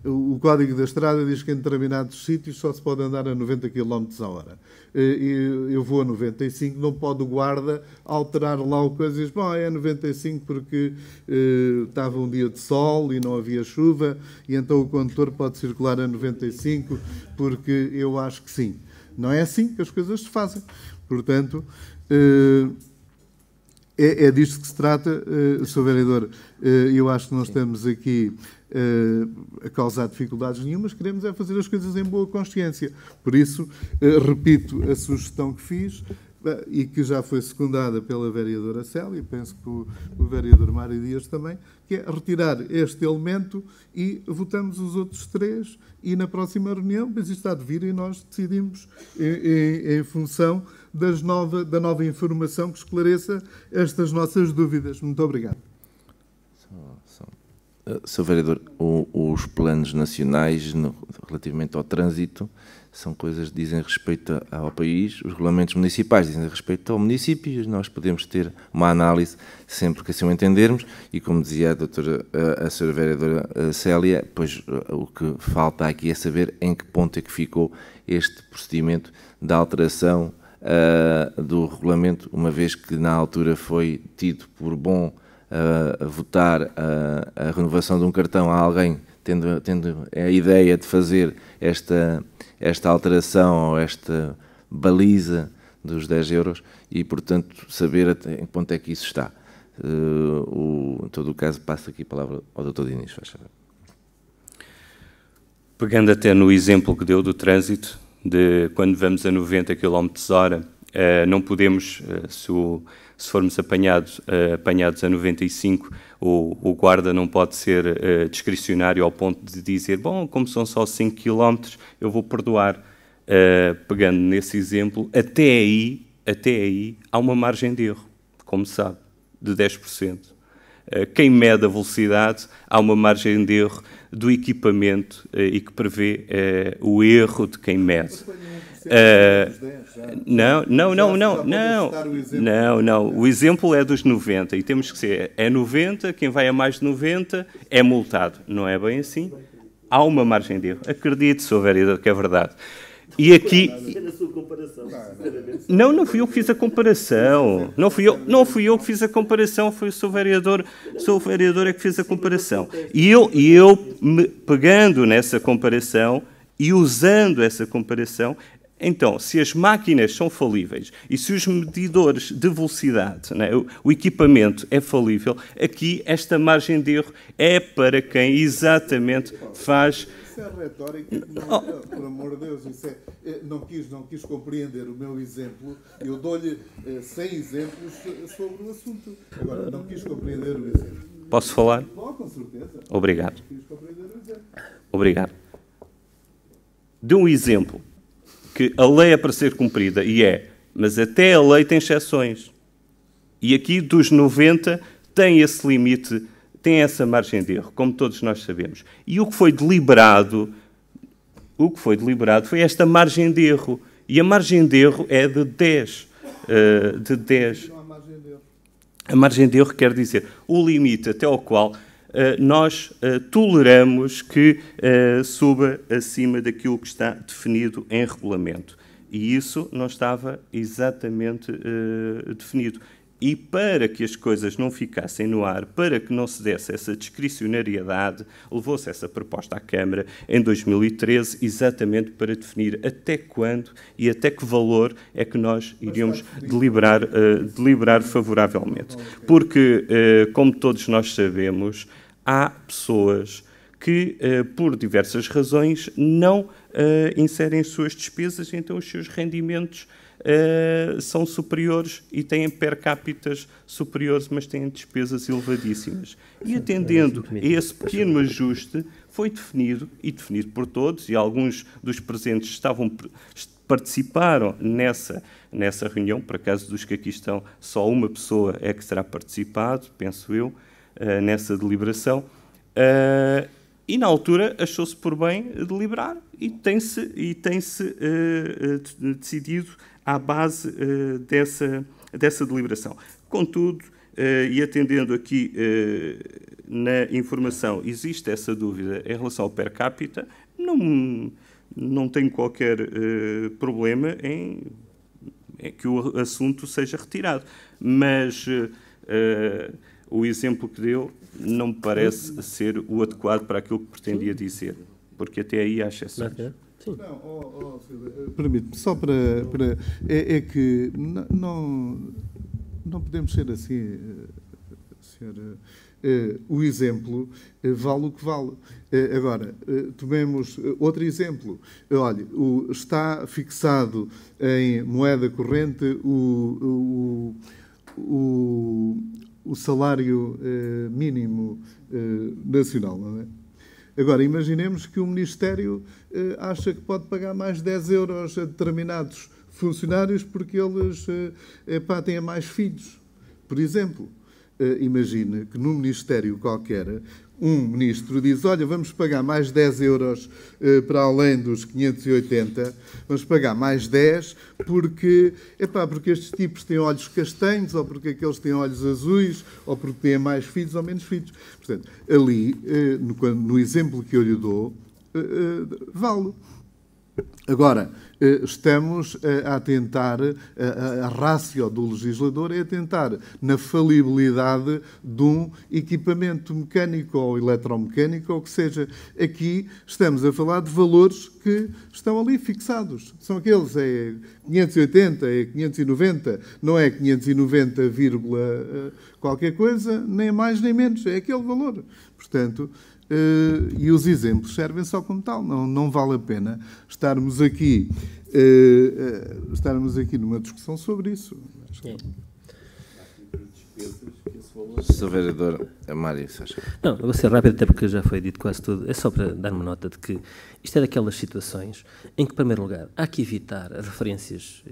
S4: O Código da Estrada diz que em determinados sítios só se pode andar a 90 km a hora. Eu vou a 95, não pode o guarda alterar lá o coisa e diz, bom, é 95 porque estava um dia de sol e não havia chuva e então o condutor pode circular a 95 porque eu acho que sim. Não é assim que as coisas se fazem. Portanto, é disto que se trata, Sr. Vereador. Eu acho que não estamos aqui a causar dificuldades nenhumas, queremos é fazer as coisas em boa consciência. Por isso, repito a sugestão que fiz e que já foi secundada pela vereadora Célia, penso que o vereador Mário Dias também, que é retirar este elemento e votamos os outros 3 e na próxima reunião, mas isto há de vir e nós decidimos em função da nova informação que esclareça estas nossas dúvidas. Muito obrigado.
S1: Sr. Vereador, os planos nacionais relativamente ao trânsito são coisas que dizem respeito ao país, os regulamentos municipais dizem respeito ao município e nós podemos ter uma análise sempre que assim o entendermos e, como dizia a Sra. Vereadora Célia, pois o que falta aqui é saber em que ponto é que ficou este procedimento da alteração do regulamento, uma vez que na altura foi tido por bom votar a renovação de um cartão a alguém, tendo a ideia de fazer esta alteração ou esta baliza dos 10 euros e, portanto, saber até em que ponto é que isso está. Em todo o caso, passo aqui a palavra ao Dr. Diniz, faz favor.
S5: Pegando até no exemplo que deu do trânsito, de quando vamos a 90 km/h, não podemos, se formos apanhados a 95, o guarda não pode ser discricionário ao ponto de dizer, bom, como são só 5 km, eu vou perdoar. Pegando nesse exemplo, até aí há uma margem de erro, como sabe, de 10%. Quem mede a velocidade, há uma margem de erro do equipamento e que prevê o erro de quem mede. Não. O exemplo é dos 90 e temos que ser, é 90, quem vai a mais de 90 é multado. Não é bem assim? Há uma margem de erro. Acredite, Sr. Vereador, que é verdade. E aqui... Não fui eu que fiz a comparação. Não fui eu que fiz a comparação, foi o Sr. Vereador. O Sr. Vereador é que fez a comparação. E eu pegando nessa comparação e usando essa comparação, então, se as máquinas são falíveis e se os medidores de velocidade, né, o equipamento é falível, aqui esta margem de erro é para quem exatamente faz...
S4: Isso é retórica, por amor de Deus, isso não quis compreender o meu exemplo. Eu dou-lhe 100 exemplos sobre o assunto. Agora, não quis compreender o exemplo.
S5: Posso falar?
S4: Com certeza.
S5: Obrigado.
S4: Não quis compreender o exemplo.
S5: Obrigado. De um exemplo que a lei é para ser cumprida, mas até a lei tem exceções. E aqui, dos 90, tem esse limite, tem essa margem de erro, como todos nós sabemos. E o que foi deliberado foi esta margem de erro. E a margem de erro é de 10. A margem de erro quer dizer o limite até ao qual nós toleramos que suba acima daquilo que está definido em regulamento. E isso não estava exatamente definido. E para que as coisas não ficassem no ar, para que não se desse essa discricionariedade, levou-se essa proposta à Câmara em 2013, exatamente para definir até quando e até que valor é que nós iríamos deliberar favoravelmente. Porque, como todos nós sabemos, há pessoas que, por diversas razões, não inserem as suas despesas, então os seus rendimentos são superiores e têm per capitas superiores, mas têm despesas elevadíssimas. E atendendo a esse pequeno ajuste, foi definido, e definido por todos, e alguns dos presentes participaram nessa reunião, por acaso dos que aqui estão, só uma pessoa é que terá participado, penso eu, nessa deliberação, e na altura achou-se por bem deliberar e tem-se decidido à base dessa deliberação. Contudo, e atendendo aqui na informação, existe essa dúvida em relação ao per capita, não tenho qualquer problema em que o assunto seja retirado, mas o exemplo que deu não me parece ser o adequado para aquilo que pretendia dizer, porque até aí há exceções.
S3: Sim.
S4: Permite-me, só para é que não podemos ser assim, senhor. O exemplo vale o que vale. Agora, tomemos outro exemplo. Olha, está fixado em moeda corrente o salário mínimo nacional, não é? Agora, imaginemos que o Ministério acha que pode pagar mais 10 euros a determinados funcionários porque eles têm mais filhos, por exemplo. Imagine que num Ministério qualquer, um ministro diz, olha, vamos pagar mais 10 euros para além dos 580, vamos pagar mais 10 porque estes tipos têm olhos castanhos, ou porque aqueles têm olhos azuis, ou porque têm mais filhos ou menos filhos. Portanto, ali, no exemplo que eu lhe dou, vale. Agora, estamos a tentar, a ratio do legislador é a tentar na falibilidade de um equipamento mecânico ou eletromecânico, ou que seja. Aqui estamos a falar de valores que estão ali fixados. São aqueles, é 580, é 590, não é 590, qualquer coisa, nem mais nem menos, é aquele valor. Portanto, e os exemplos servem só como tal. Não vale a pena estarmos aqui numa discussão sobre isso.
S1: Sr. Vereador Mário,
S3: não, eu vou ser rápido, até porque já foi dito quase tudo. É só para dar uma nota de que isto é daquelas situações em que, em primeiro lugar, há que evitar referências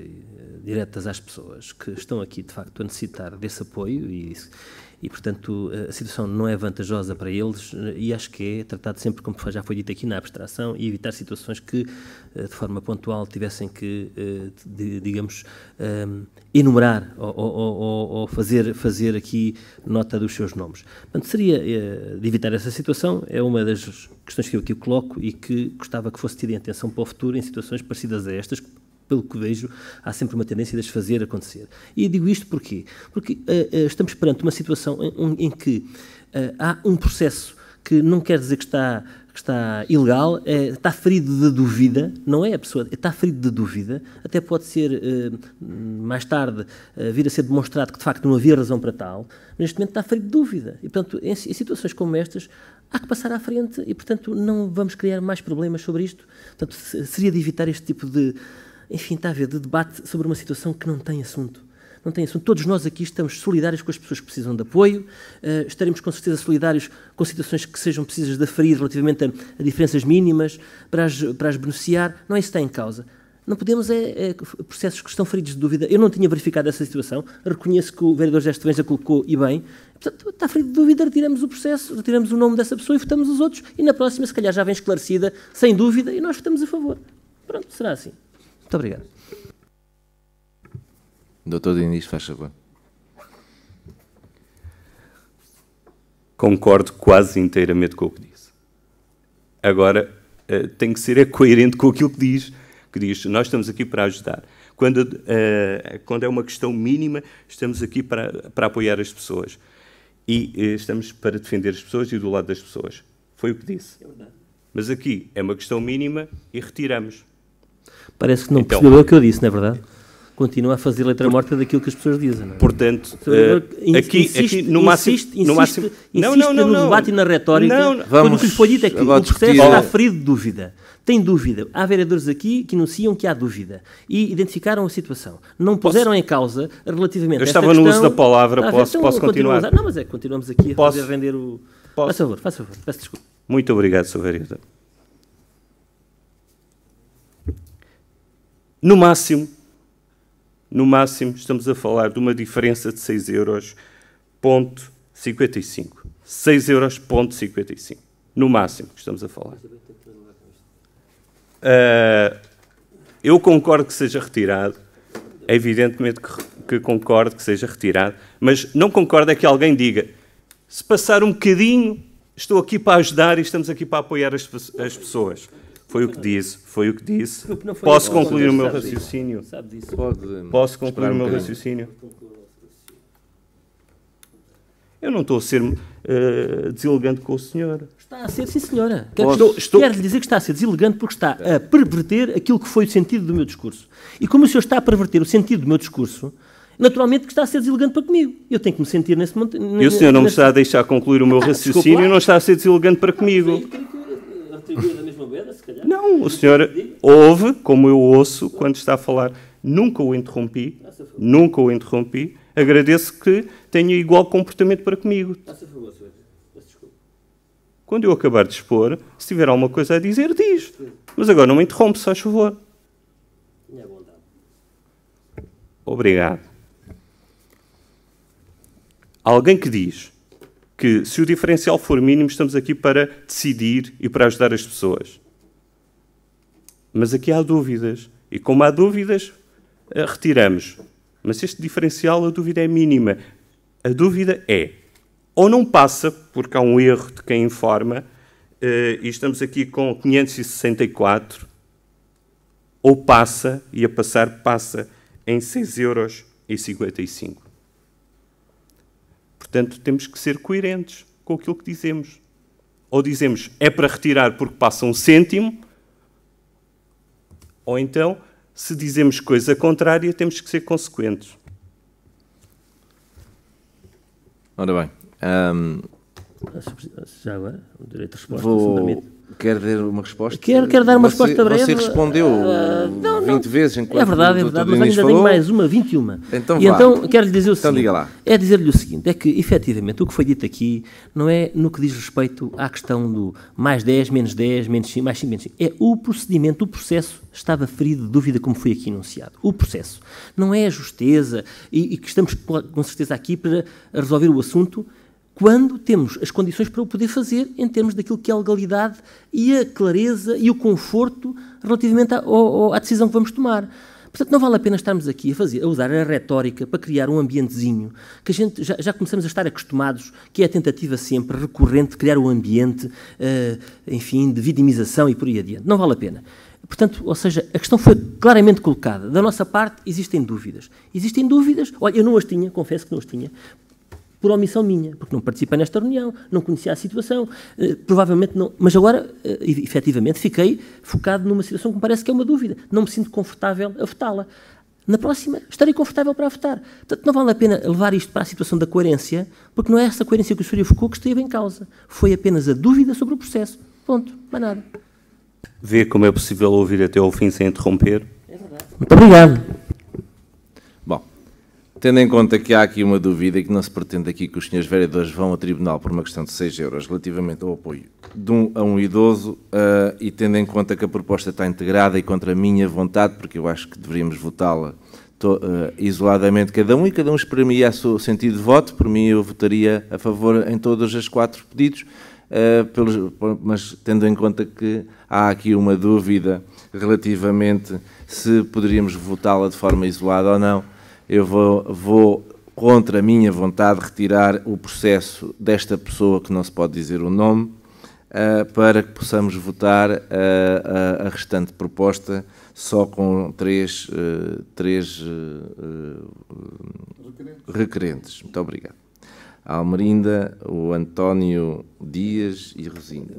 S3: diretas às pessoas que estão aqui, de facto, a necessitar desse apoio e, portanto, a situação não é vantajosa para eles e acho que é tratado sempre, como já foi dito aqui, na abstração e evitar situações que, de forma pontual, tivessem que, digamos, enumerar ou fazer aqui nota dos seus nomes. Portanto, seria de evitar essa situação, é uma das questões que eu aqui coloco e que gostava que fosse tida em atenção para o futuro em situações parecidas a estas, pelo que vejo, há sempre uma tendência de as fazer acontecer. E digo isto porquê? Porque estamos perante uma situação em que há um processo que não quer dizer que está ilegal, está ferido de dúvida, não é a pessoa, está ferido de dúvida, até pode ser, mais tarde, vir a ser demonstrado que de facto não havia razão para tal, mas neste momento está ferido de dúvida. E, portanto, em situações como estas, há que passar à frente e, portanto, não vamos criar mais problemas sobre isto. Portanto, seria de evitar este tipo de, enfim, está a ver, de debate sobre uma situação que não tem assunto. Não tem assunto. Todos nós aqui estamos solidários com as pessoas que precisam de apoio, estaremos com certeza solidários com situações que sejam precisas de aferir relativamente a diferenças mínimas para as beneficiar. Não é isso que está em causa. Não podemos processos que estão feridos de dúvida. Eu não tinha verificado essa situação, reconheço que o vereador José Estevães a colocou e bem. Portanto, está ferido de dúvida, retiramos o processo, retiramos o nome dessa pessoa e votamos os outros e na próxima se calhar já vem esclarecida, sem dúvida, e nós votamos a favor. Pronto, será assim. Muito obrigado.
S1: Doutor Diniz, faz favor.
S5: Concordo quase inteiramente com o que disse. Agora, tem que ser coerente com aquilo que diz, nós estamos aqui para ajudar. Quando é uma questão mínima, estamos aqui para apoiar as pessoas. E estamos para defender as pessoas e do lado das pessoas. Foi o que disse. É verdade. Mas aqui é uma questão mínima e retiramos.
S3: Parece que não percebeu o que eu disse, não é verdade? continua a fazer letra morta daquilo que as pessoas dizem. Não é?
S5: Portanto, aqui no máximo...
S3: Não, no debate e na retórica, quando o que lhe foi dito é que o processo está ferido de dúvida. Tem dúvida. Há vereadores aqui que anunciam que há dúvida e identificaram a situação. Não puseram em causa relativamente a esta questão...
S5: Eu estava no uso da palavra, posso continuar?
S3: Não, mas continuamos aqui a fazer render o... Faça favor, peço desculpa.
S5: Muito obrigado, Sr. Vereador. No máximo, estamos a falar de uma diferença de 6,55 €. 6,55 €. No máximo que estamos a falar. Eu concordo que seja retirado. É evidentemente que concordo que seja retirado. Mas não concordo é que alguém diga, se passar um bocadinho, estou aqui para ajudar e estamos aqui para apoiar as pessoas. Foi o que disse. Posso concluir o meu raciocínio? Posso concluir o meu raciocínio? Eu não estou a ser deselegante com o senhor.
S3: Está a ser, sim, senhora. Quero-lhe dizer que está a ser deselegante porque está a perverter aquilo que foi o sentido do meu discurso. E como o senhor está a perverter o sentido do meu discurso, naturalmente que está a ser deselegante para comigo. Eu tenho que me sentir nesse momento...
S5: E o senhor não me está a deixar concluir o meu raciocínio e não está a ser deselegante para comigo.
S3: Da mesma moeda, se calhar?
S5: Não, o senhor ouve, como eu ouço, quando está a falar. Nunca o interrompi. Agradeço que tenha igual comportamento para comigo. Quando eu acabar de expor, se tiver alguma coisa a dizer, diz. Mas agora não me interrompe, se faz favor. Obrigado. Alguém que diz que se o diferencial for mínimo, estamos aqui para decidir e para ajudar as pessoas. Mas aqui há dúvidas. E como há dúvidas, retiramos. Mas este diferencial, a dúvida é mínima. A dúvida é, ou não passa, porque há um erro de quem informa, e estamos aqui com 564, ou passa, e a passar passa em 6,55 €. Portanto, temos que ser coerentes com aquilo que dizemos. Ou dizemos, é para retirar porque passa um cêntimo, ou então, se dizemos coisa contrária, temos que ser consequentes.
S1: Ora bem,
S3: já agora, o direito de resposta,
S1: quer dar uma resposta?
S3: Quero dar uma resposta breve.
S1: Você respondeu 20 vezes enquanto
S3: é verdade, mas ainda tenho mais uma, 21.
S1: Então
S3: então quero-lhe dizer o seguinte.
S1: Diga lá.
S3: É dizer-lhe o seguinte, é que, efetivamente, o que foi dito aqui não é no que diz respeito à questão do mais 10, menos 10, menos 5, mais 5, menos 5. É o procedimento, o processo estava ferido de dúvida como foi aqui enunciado. O processo. Não é a justeza e que estamos, com certeza, aqui para resolver o assunto quando temos as condições para o poder fazer em termos daquilo que é a legalidade e a clareza e o conforto relativamente à decisão que vamos tomar. Portanto, não vale a pena estarmos aqui a usar a retórica para criar um ambientezinho que a gente já começamos a estar acostumados, que é a tentativa sempre recorrente de criar um ambiente, enfim, de vitimização e por aí adiante. Não vale a pena. Portanto, ou seja, a questão foi claramente colocada. Da nossa parte, existem dúvidas. Existem dúvidas, olha, eu não as tinha, confesso que não as tinha, por omissão minha, porque não participei nesta reunião, não conhecia a situação, provavelmente não... Mas agora, efetivamente, fiquei focado numa situação que me parece que é uma dúvida. Não me sinto confortável a votá-la. Na próxima, estarei confortável para a votar. Portanto, não vale a pena levar isto para a situação da coerência, porque não é essa coerência que o senhor evocou que esteve em causa. Foi apenas a dúvida sobre o processo. Ponto. Mais nada.
S5: Vê como é possível ouvir até ao fim sem interromper?
S3: É verdade. Muito obrigado.
S1: Tendo em conta que há aqui uma dúvida e que não se pretende aqui que os senhores vereadores vão ao tribunal por uma questão de 6 € relativamente ao apoio a um idoso, e tendo em conta que a proposta está integrada e contra a minha vontade, porque eu acho que deveríamos votá-la isoladamente cada um, e cada um exprimiria o seu sentido de voto, por mim eu votaria a favor em todos os 4 pedidos, mas tendo em conta que há aqui uma dúvida relativamente se poderíamos votá-la de forma isolada ou não, eu vou, contra a minha vontade, retirar o processo desta pessoa, que não se pode dizer o nome, para que possamos votar a restante proposta só com três requerentes. Muito obrigado. A Almerinda, o António Dias e Rosinda.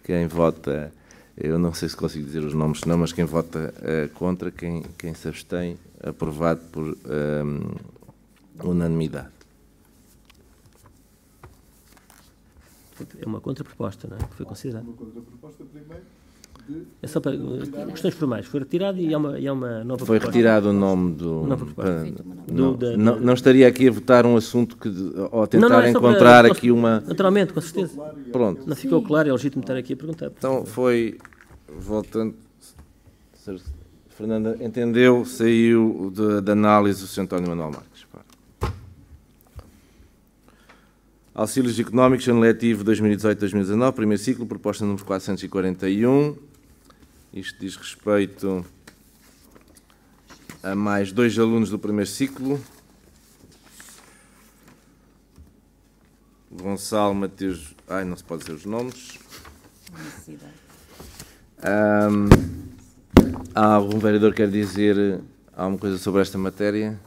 S1: Quem vota Eu não sei se consigo dizer os nomes, não, mas quem vota contra, quem se abstém, aprovado por unanimidade.
S3: É uma contraproposta, não é? Que foi considerada.
S4: Uma contraproposta primeiro.
S3: É só para questões formais. Foi retirado e há uma nova
S1: Foi
S3: proposta.
S1: retirado o nome do...
S3: Nova proposta.
S1: Não estaria aqui a votar um assunto que, ou a tentar
S3: é
S1: encontrar aqui uma...
S3: Naturalmente, com certeza.
S1: Pronto.
S3: Não ficou claro, é legítimo estar aqui a perguntar.
S1: Então foi, voltando, Fernanda, entendeu, saiu da análise do Sr. António Manuel Marques. Auxílios Económicos, ano letivo 2018-2019, primeiro ciclo, proposta número 441. Isto diz respeito a mais 2 alunos do primeiro ciclo. Gonçalo, Mateus... Ai, não se pode dizer os nomes. Há algum vereador que quer dizer alguma coisa sobre esta matéria?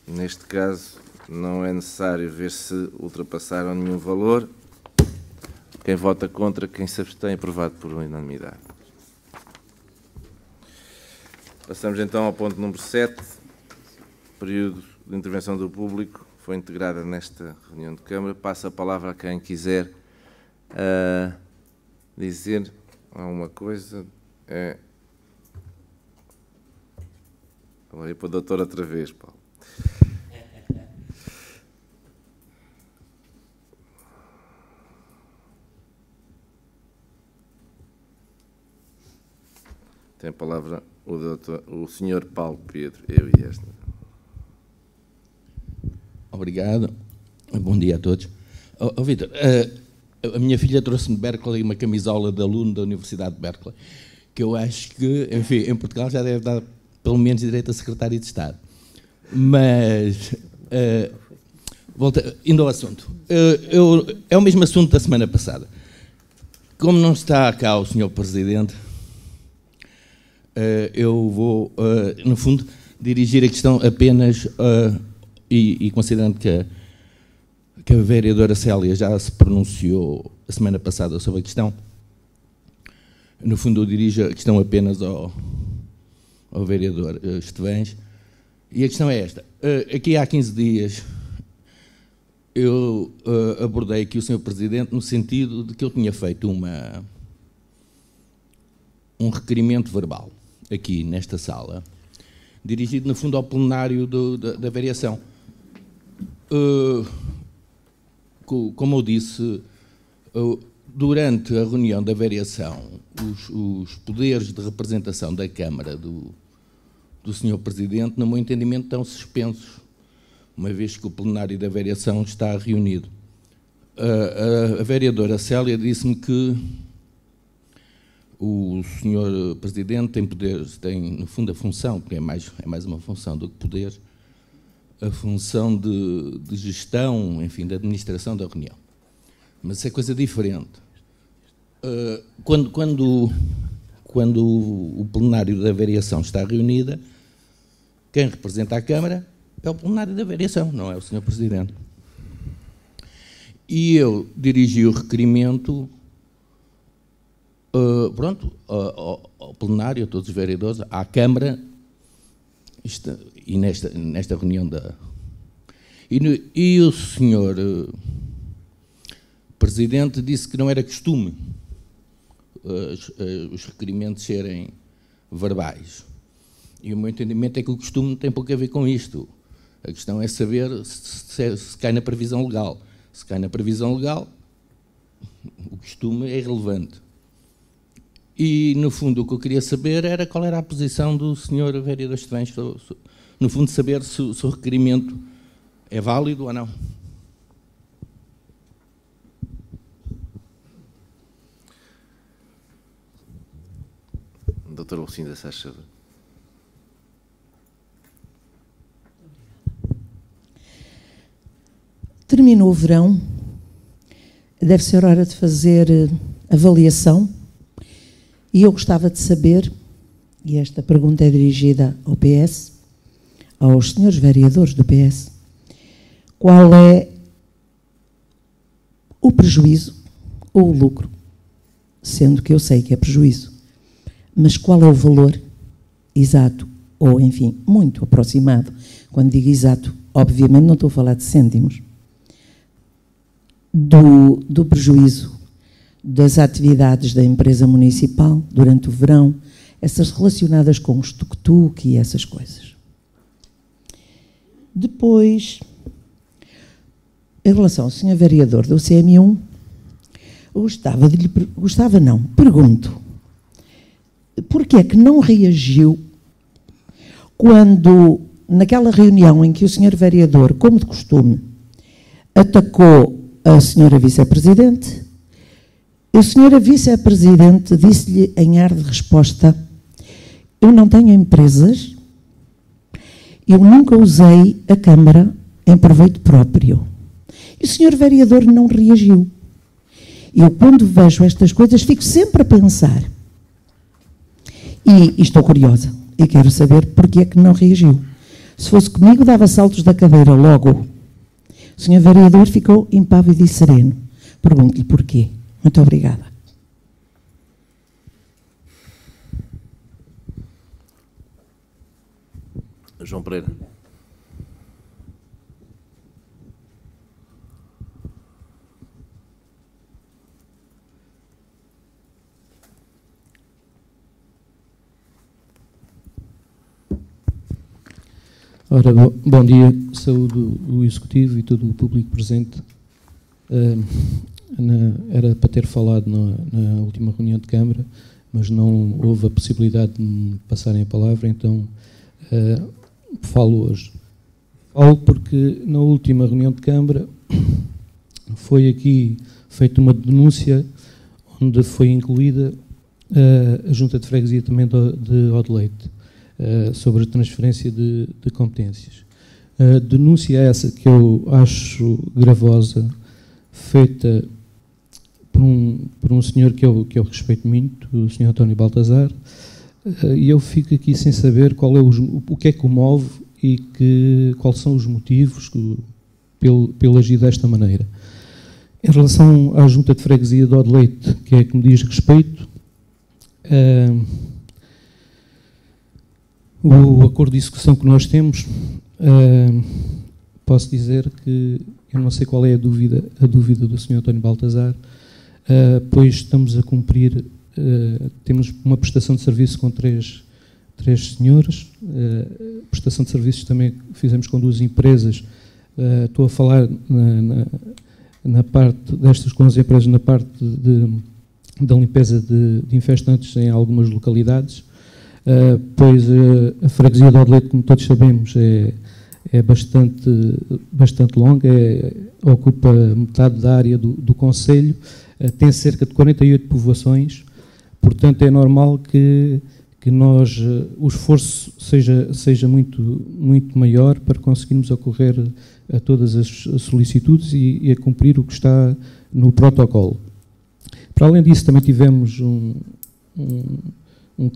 S1: Neste caso, não é necessário ver se ultrapassaram nenhum valor. Quem vota contra, quem se abstém, aprovado por unanimidade. Passamos então ao ponto número 7. Período de intervenção do público. Foi integrada nesta reunião de Câmara. Passo a palavra a quem quiser dizer alguma coisa. Agora ir para o doutor outra vez, Paulo. Tem a palavra o senhor Paulo Pedro. Eu e esta.
S6: Obrigado. Bom dia a todos. Vítor, a minha filha trouxe-me de Berkeley uma camisola de aluno da Universidade de Berkeley, que eu acho que, enfim, em Portugal já deve dar pelo menos direito a secretário de Estado. Mas, indo ao assunto. É o mesmo assunto da semana passada. Como não está cá o Sr. Presidente, eu vou, no fundo, dirigir a questão apenas, e considerando que a vereadora Célia já se pronunciou a semana passada sobre a questão, no fundo eu dirijo a questão apenas ao vereador Estevães, e a questão é esta. Aqui há 15 dias eu abordei aqui o Sr. Presidente no sentido de que eu tinha feito um requerimento verbal aqui nesta sala, dirigido no fundo ao plenário da variação. Como eu disse, durante a reunião da variação, os poderes de representação da Câmara do Sr. Presidente, no meu entendimento, estão suspensos, uma vez que o plenário da variação está reunido. A vereadora Célia disse-me que o Sr. Presidente tem poderes, tem, no fundo, a função, porque é mais uma função do que poderes, a função de gestão, enfim, de administração da reunião. Mas isso é coisa diferente. Quando o plenário da variação está reunida, quem representa a Câmara é o plenário da variação, não é o Sr. Presidente. E eu dirigi o requerimento ao plenário, a todos os vereadores, à Câmara, e nesta reunião e o senhor Presidente disse que não era costume os requerimentos serem verbais. E o meu entendimento é que o costume tem pouco a ver com isto. A questão é saber se cai na previsão legal. Se cai na previsão legal, o costume é irrelevante. E, no fundo, o que eu queria saber era qual era a posição do Sr. Vereador Estevães, no fundo, saber se o requerimento é válido ou não.
S1: Doutora Lucinda Sacha.
S7: Terminou o verão, deve ser hora de fazer avaliação, e eu gostava de saber, e esta pergunta é dirigida ao PS, aos senhores vereadores do PS, qual é o prejuízo ou o lucro, sendo que eu sei que é prejuízo. Mas qual é o valor exato, ou enfim, muito aproximado? Quando digo exato, obviamente não estou a falar de cêntimos, do prejuízo das atividades da empresa municipal durante o verão, essas relacionadas com o tuk-tuk e essas coisas. Depois, em relação ao Sr. Vereador do CM1, pergunto, porque é que não reagiu quando, naquela reunião em que o Sr. Vereador, como de costume, atacou a Sra. Vice-Presidente, a Sra. Vice-Presidente disse-lhe em ar de resposta: eu não tenho empresas, eu nunca usei a Câmara em proveito próprio. E o Sr. Vereador não reagiu. Eu, quando vejo estas coisas, fico sempre a pensar. E estou curiosa. E quero saber porque é que não reagiu. Se fosse comigo, dava saltos da cadeira logo. O Sr. Vereador ficou impávido e sereno. Pergunto-lhe porquê. Muito obrigada.
S1: João Pereira.
S8: Ora, bom dia, saúdo o Executivo e todo o público presente. Era para ter falado na última reunião de Câmara, mas não houve a possibilidade de me passarem a palavra, então falo hoje. Falo porque na última reunião de Câmara foi aqui feita uma denúncia onde foi incluída a Junta de Freguesia também de Odeleite, sobre a transferência de competências. A denúncia essa que eu acho gravosa, feita por um senhor que eu respeito muito, o Sr. António Baltazar, e eu fico aqui sem saber qual é o que é que o move e quais são os motivos pelo agir desta maneira. Em relação à Junta de Freguesia de Odeleite, que é que me diz respeito, o acordo de execução que nós temos, posso dizer que eu não sei qual é a dúvida do Sr. António Baltazar, pois estamos a cumprir, temos uma prestação de serviço com três senhores, prestação de serviços também fizemos com 2 empresas, estou a falar na parte destas com as empresas, na parte da limpeza de infestantes em algumas localidades, pois a freguesia de Odeleite, como todos sabemos, é bastante longa, ocupa metade da área do concelho, tem cerca de 48 povoações, portanto é normal que o esforço seja muito maior para conseguirmos ocorrer a todas as solicitudes e a cumprir o que está no protocolo. Para além disso, também tivemos um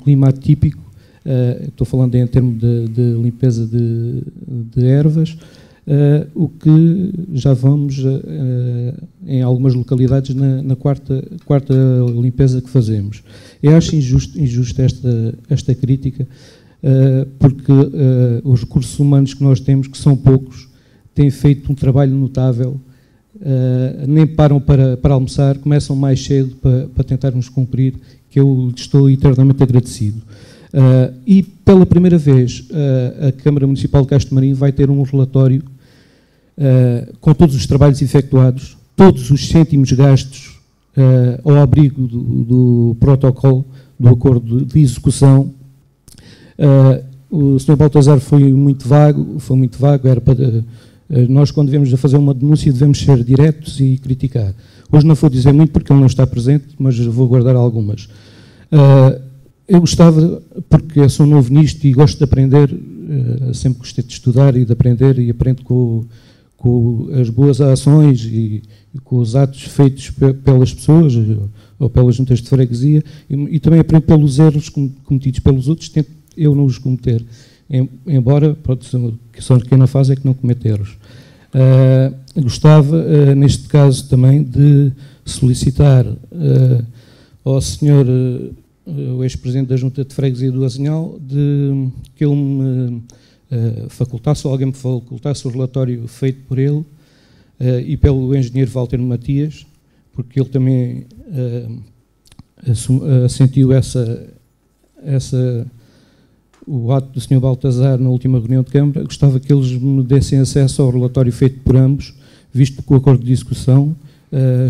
S8: clima atípico, estou falando em termos de limpeza de ervas, o que já vamos em algumas localidades na quarta limpeza que fazemos. Eu acho injusto esta crítica, porque os recursos humanos que nós temos, que são poucos, têm feito um trabalho notável, nem param para almoçar, começam mais cedo para tentarmos cumprir, que eu estou eternamente agradecido. E pela primeira vez a Câmara Municipal de Castro Marim vai ter um relatório com todos os trabalhos efetuados, todos os cêntimos gastos ao abrigo do protocolo, do acordo de execução. O Sr. Baltazar foi muito vago, era para... Nós, quando devemos fazer uma denúncia, devemos ser diretos e criticar. Hoje não vou dizer muito porque ele não está presente, mas vou guardar algumas. Eu gostava, porque eu sou novo nisto e gosto de aprender, sempre gostei de estudar e de aprender, e aprendo com as boas ações e com os atos feitos pelas pessoas ou pelas juntas de freguesia, e também aprendo pelos erros cometidos pelos outros, tento eu não os cometer, embora só quem não faz é que não comete erros. Gostava, neste caso também, de solicitar ao senhor, o ex-presidente da Junta de Freguesia do Azinhal, de que ele me facultasse, ou alguém me facultasse o relatório feito por ele e pelo engenheiro Walter Matias, porque ele também sentiu o ato do Sr. Baltazar na última reunião de Câmara. Gostava que eles me dessem acesso ao relatório feito por ambos, visto que o acordo de discussão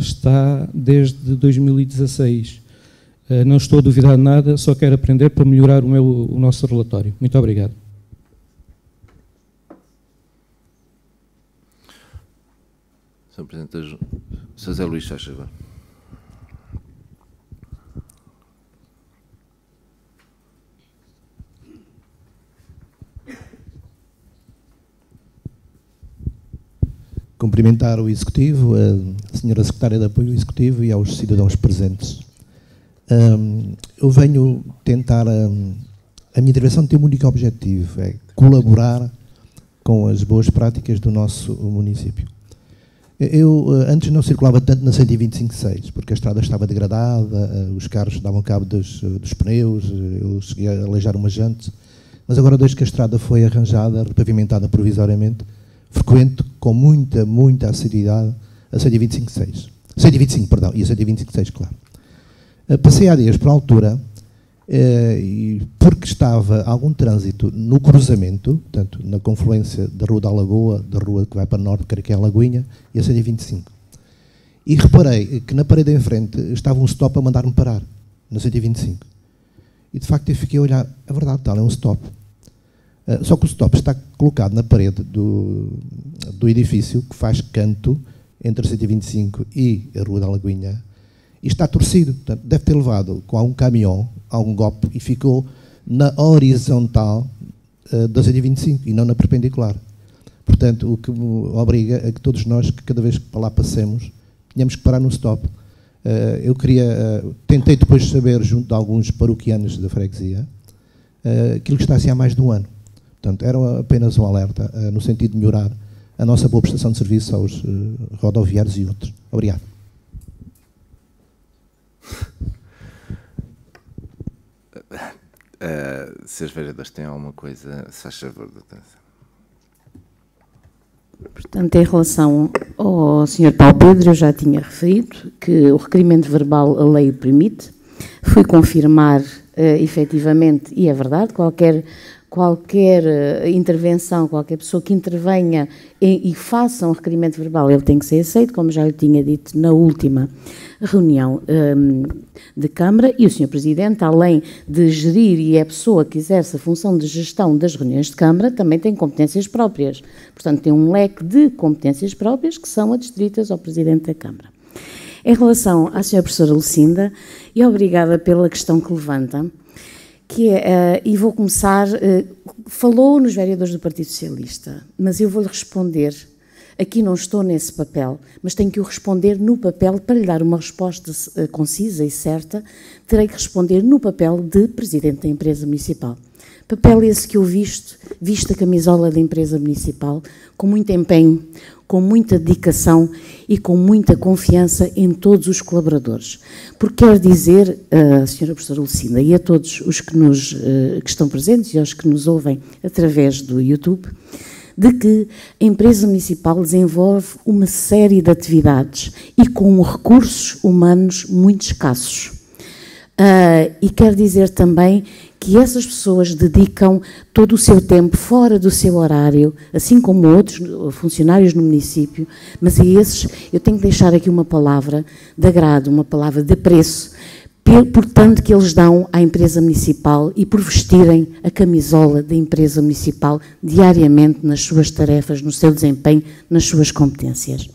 S8: está desde 2016. Não estou a duvidar de nada, só quero aprender para melhorar o nosso relatório. Muito obrigado.
S1: Sr. Presidente, Sr. Zé Luís, faz favor.
S9: Cumprimentar o Executivo, a Senhora Secretária de Apoio Executivo e aos cidadãos presentes. Eu venho tentar, a minha intervenção tem um único objetivo, é colaborar com as boas práticas do nosso município. Eu antes não circulava tanto na 125/6, porque a estrada estava degradada, os carros davam cabo dos pneus, eu cheguei a aleijar uma jante, mas agora desde que a estrada foi arranjada, repavimentada provisoriamente, frequento com muita assiduidade a 125/6. 125, perdão, e a 125/6, claro. Passei há dias para a altura, porque estava algum trânsito no cruzamento, portanto, na confluência da Rua da Lagoa, da rua que vai para o norte, que é a Lagoinha, e a 125. E reparei que na parede em frente estava um stop a mandar-me parar, na 125. E de facto eu fiquei a olhar, é verdade, tal, é um stop. Só que o stop está colocado na parede do edifício que faz canto entre a 125 e a Rua da Lagoinha e está torcido. Portanto, deve ter levado com algum caminhão, algum golpe e ficou na horizontal da 125 e não na perpendicular. Portanto, o que me obriga a que todos nós, que cada vez que para lá passemos, tenhamos que parar no stop. Eu tentei depois saber, junto de alguns paroquianos da freguesia, aquilo que está assim há mais de um ano. Portanto, era apenas um alerta no sentido de melhorar a nossa boa prestação de serviço aos rodoviários e outros. Obrigado.
S1: Se os vereadores têm alguma coisa, se faz favor, doutora.
S2: Portanto, em relação ao Sr. Paulo Pedro, eu já tinha referido que o requerimento verbal a lei o permite. Fui confirmar, efetivamente, e é verdade, qualquer intervenção, qualquer pessoa que intervenha e faça um requerimento verbal, ele tem que ser aceito, como já lhe tinha dito na última reunião de Câmara, e o Sr. Presidente, além de gerir e é a pessoa que exerce a função de gestão das reuniões de Câmara, também tem competências próprias. Portanto, tem um leque de competências próprias que são adstritas ao Presidente da Câmara. Em relação à Sra. Professora Lucinda, e obrigada pela questão que levanta, e vou começar, falou nos vereadores do Partido Socialista, mas eu vou-lhe responder, aqui não estou nesse papel, mas tenho que o responder no papel, para lhe dar uma resposta concisa e certa, terei que responder no papel de Presidente da empresa municipal. Papel esse que eu visto a camisola da empresa municipal, com muito empenho, com muita dedicação e com muita confiança em todos os colaboradores. Porque quero dizer, a Sra. Professora Lucinda, e a todos os que estão presentes e aos que nos ouvem através do YouTube, de que a empresa municipal desenvolve uma série de atividades e com recursos humanos muito escassos. E quero dizer também que essas pessoas dedicam todo o seu tempo fora do seu horário, assim como outros funcionários no município, mas a esses eu tenho que deixar aqui uma palavra de agrado, uma palavra de apreço, por tanto que eles dão à empresa municipal e por vestirem a camisola da empresa municipal diariamente nas suas tarefas, no seu desempenho, nas suas competências.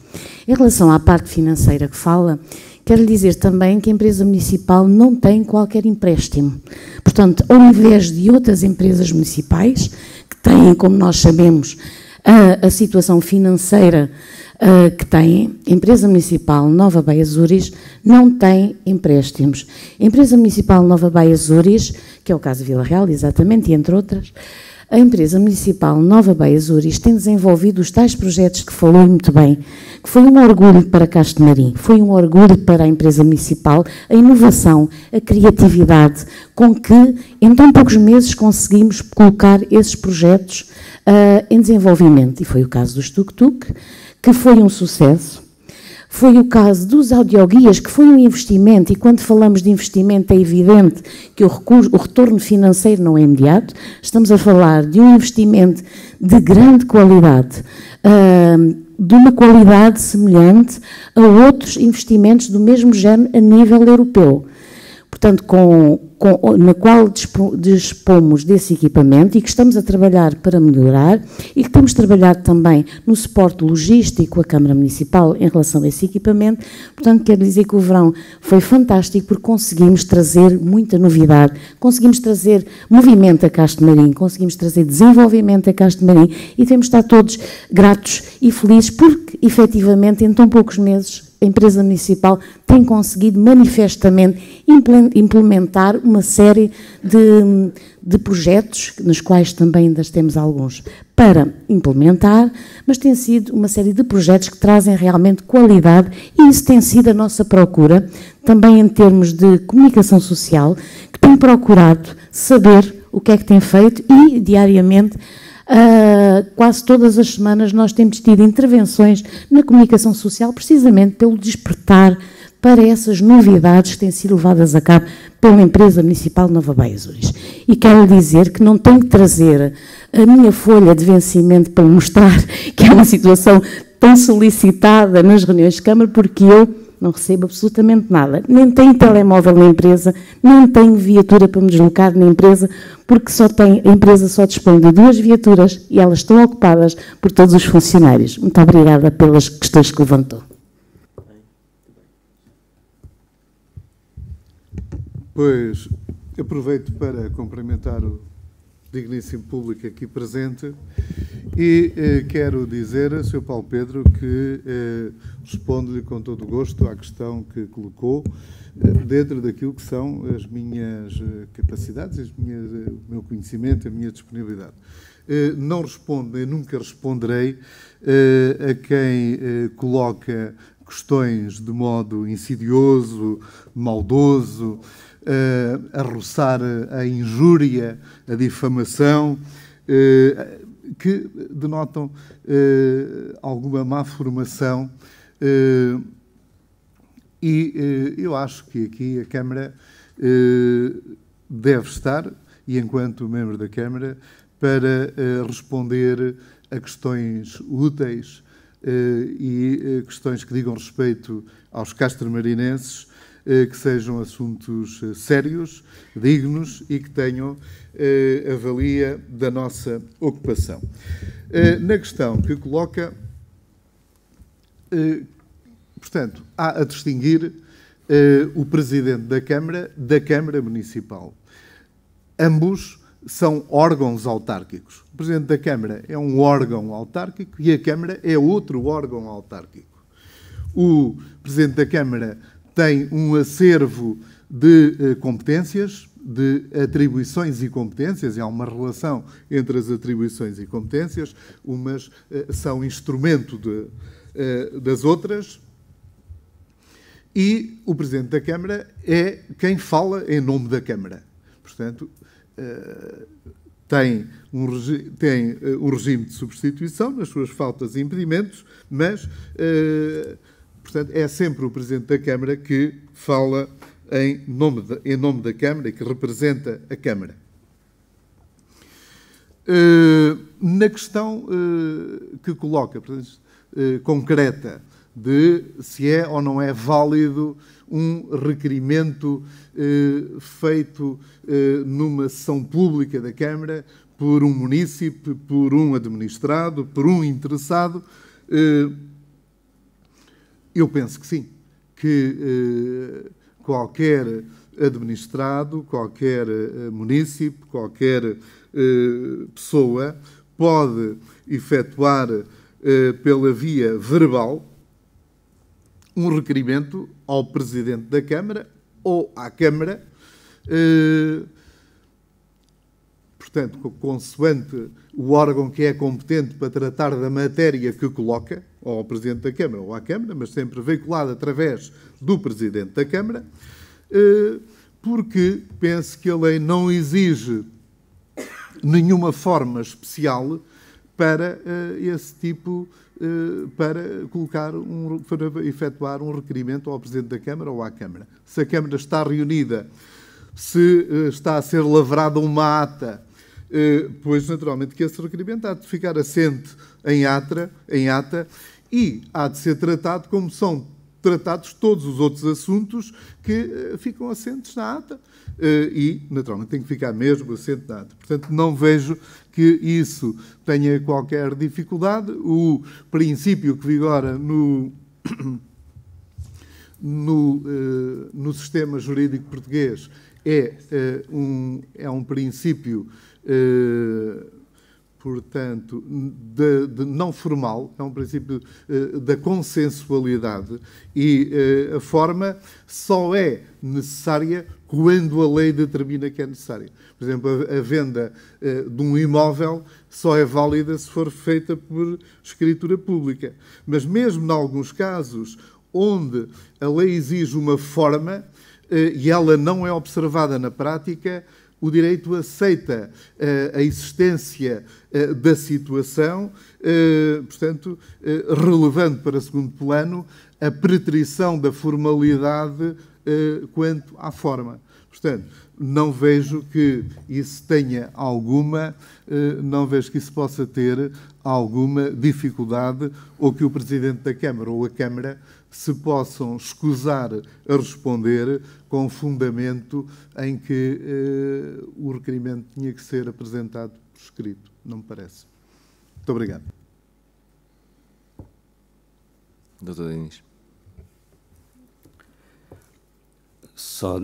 S2: Em relação à parte financeira que fala, quero lhe dizer também que a empresa municipal não tem qualquer empréstimo. Portanto, ao invés de outras empresas municipais, que têm, como nós sabemos, a situação financeira que têm, a empresa municipal Nova Baía Azures não tem empréstimos. A empresa municipal Nova Baía Azures, que é o caso de Vila Real, exatamente, e entre outras, A empresa municipal Nova Baía Azores tem desenvolvido os tais projetos que falou muito bem, que foi um orgulho para Castro-Marim, foi um orgulho para a empresa municipal, a inovação, a criatividade, com que em tão poucos meses conseguimos colocar esses projetos em desenvolvimento. E foi o caso do Tuk-Tuk, que foi um sucesso. Foi o caso dos audioguias, que foi um investimento, e quando falamos de investimento é evidente que o retorno financeiro não é imediato. Estamos a falar de um investimento de grande qualidade, de uma qualidade semelhante a outros investimentos do mesmo género a nível europeu. Portanto, na qual dispomos desse equipamento e que estamos a trabalhar para melhorar e que temos trabalhado também no suporte logístico à Câmara Municipal em relação a esse equipamento. Portanto, quero dizer que o verão foi fantástico porque conseguimos trazer muita novidade, conseguimos trazer movimento a Castro-Marim, conseguimos trazer desenvolvimento a Castro-Marim e temos de estar todos gratos e felizes porque, efetivamente, em tão poucos meses, a empresa municipal tem conseguido manifestamente implementar uma série de projetos, nos quais também ainda temos alguns para implementar, mas tem sido uma série de projetos que trazem realmente qualidade e isso tem sido a nossa procura, também em termos de comunicação social, que tem procurado saber o que é que tem feito e, diariamente, quase todas as semanas nós temos tido intervenções na comunicação social precisamente pelo despertar para essas novidades que têm sido levadas a cabo pela empresa municipal de Nova Baía Azores. E quero dizer que não tenho que trazer a minha folha de vencimento para mostrar que é uma situação tão solicitada nas reuniões de Câmara, porque eu não recebo absolutamente nada. Nem tenho telemóvel na empresa, nem tenho viatura para me deslocar na empresa, porque a empresa só dispõe de 2 viaturas e elas estão ocupadas por todos os funcionários. Muito obrigada pelas questões que levantou.
S4: Pois, aproveito para cumprimentar o digníssimo público aqui presente e quero dizer a Sr. Paulo Pedro que respondo-lhe com todo o gosto à questão que colocou dentro daquilo que são as minhas capacidades, o meu conhecimento, a minha disponibilidade. Não respondo, eu nunca responderei a quem coloca questões de modo insidioso, maldoso, a roçar a injúria, a difamação, que denotam alguma má formação e eu acho que aqui a Câmara deve estar, e enquanto membro da Câmara, para responder a questões úteis e questões que digam respeito aos castromarinenses, que sejam assuntos sérios, dignos e que tenham a valia da nossa ocupação. Na questão que coloca, portanto, há a distinguir o Presidente da Câmara Municipal. Ambos são órgãos autárquicos. O Presidente da Câmara é um órgão autárquico e a Câmara é outro órgão autárquico. O Presidente da Câmara tem um acervo de competências, de atribuições e competências, e há uma relação entre as atribuições e competências, umas são instrumento das outras, e o Presidente da Câmara é quem fala em nome da Câmara. Portanto, tem um regime de substituição nas suas faltas e impedimentos, mas portanto, é sempre o Presidente da Câmara que fala em nome da Câmara e que representa a Câmara. Na questão que coloca, portanto, concreta, de se é ou não é válido um requerimento feito numa sessão pública da Câmara por um munícipe, por um administrado, por um interessado, eu penso que sim, que qualquer administrado, qualquer munícipe, qualquer pessoa pode efetuar pela via verbal um requerimento ao Presidente da Câmara ou à Câmara, portanto, consoante o órgão que é competente para tratar da matéria que coloca, ou ao Presidente da Câmara ou à Câmara, mas sempre veiculado através do Presidente da Câmara, porque penso que a lei não exige nenhuma forma especial para esse tipo, para efetuar um requerimento ao Presidente da Câmara ou à Câmara. Se a Câmara está reunida, se está a ser lavrada uma ata, pois naturalmente que esse requerimento há de ficar assente em ata e há de ser tratado como são tratados todos os outros assuntos que ficam assentes na ata. E, naturalmente, tem que ficar mesmo assente na ata. Portanto, não vejo que isso tenha qualquer dificuldade. O princípio que vigora no sistema jurídico português é um princípio, portanto, de não formal, é um princípio da consensualidade e a forma só é necessária quando a lei determina que é necessária. Por exemplo, a venda de um imóvel só é válida se for feita por escritura pública. Mas mesmo em alguns casos onde a lei exige uma forma e ela não é observada na prática, o direito aceita a existência da situação, portanto, relevando para segundo plano a preterição da formalidade quanto à forma. Portanto, não vejo que isso tenha não vejo que isso possa ter alguma dificuldade ou que o Presidente da Câmara ou a Câmara se possam escusar a responder com fundamento em que o requerimento tinha que ser apresentado por escrito. Não me parece. Muito obrigado.
S1: Dr. Diniz.
S5: Só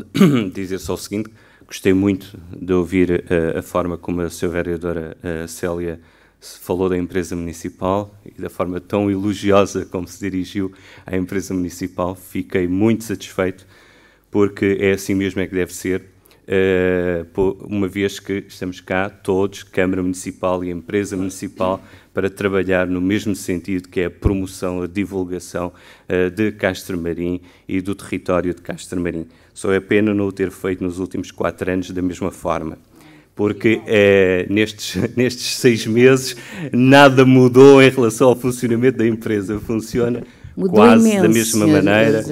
S5: dizer só o seguinte, gostei muito de ouvir a forma como a Sra. Vereadora Célia falou da empresa municipal e da forma tão elogiosa como se dirigiu à empresa municipal. Fiquei muito satisfeito, porque é assim mesmo é que deve ser, uma vez que estamos cá todos, Câmara Municipal e Empresa Municipal, para trabalhar no mesmo sentido, que é a promoção, a divulgação de Castromarim e do território de Castromarim. Só é pena não o ter feito nos últimos 4 anos da mesma forma, porque nestes 6 meses nada mudou em relação ao funcionamento da empresa. Funciona mudou quase imenso, da mesma maneira.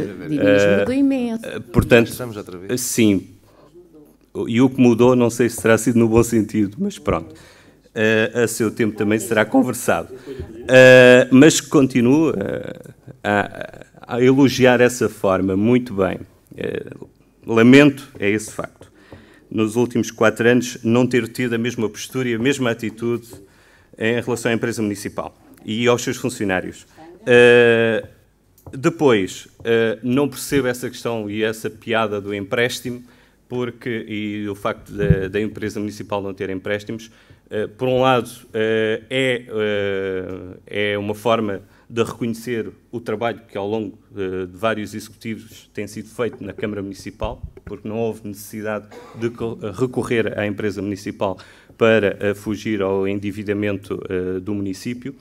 S2: Mudou imenso.
S5: Portanto, sim. E o que mudou, não sei se terá sido no bom sentido, mas pronto. A seu tempo também será conversado. Mas continuo a elogiar essa forma, muito bem. Lamento é esse facto. Nos últimos 4 anos, não ter tido a mesma postura e a mesma atitude em relação à empresa municipal e aos seus funcionários. Depois, não percebo essa questão e essa piada do empréstimo, e o facto da empresa municipal não ter empréstimos, por um lado, é uma forma de reconhecer o trabalho que ao longo de vários executivos tem sido feito na Câmara Municipal, porque não houve necessidade de recorrer à empresa municipal para fugir ao endividamento do município.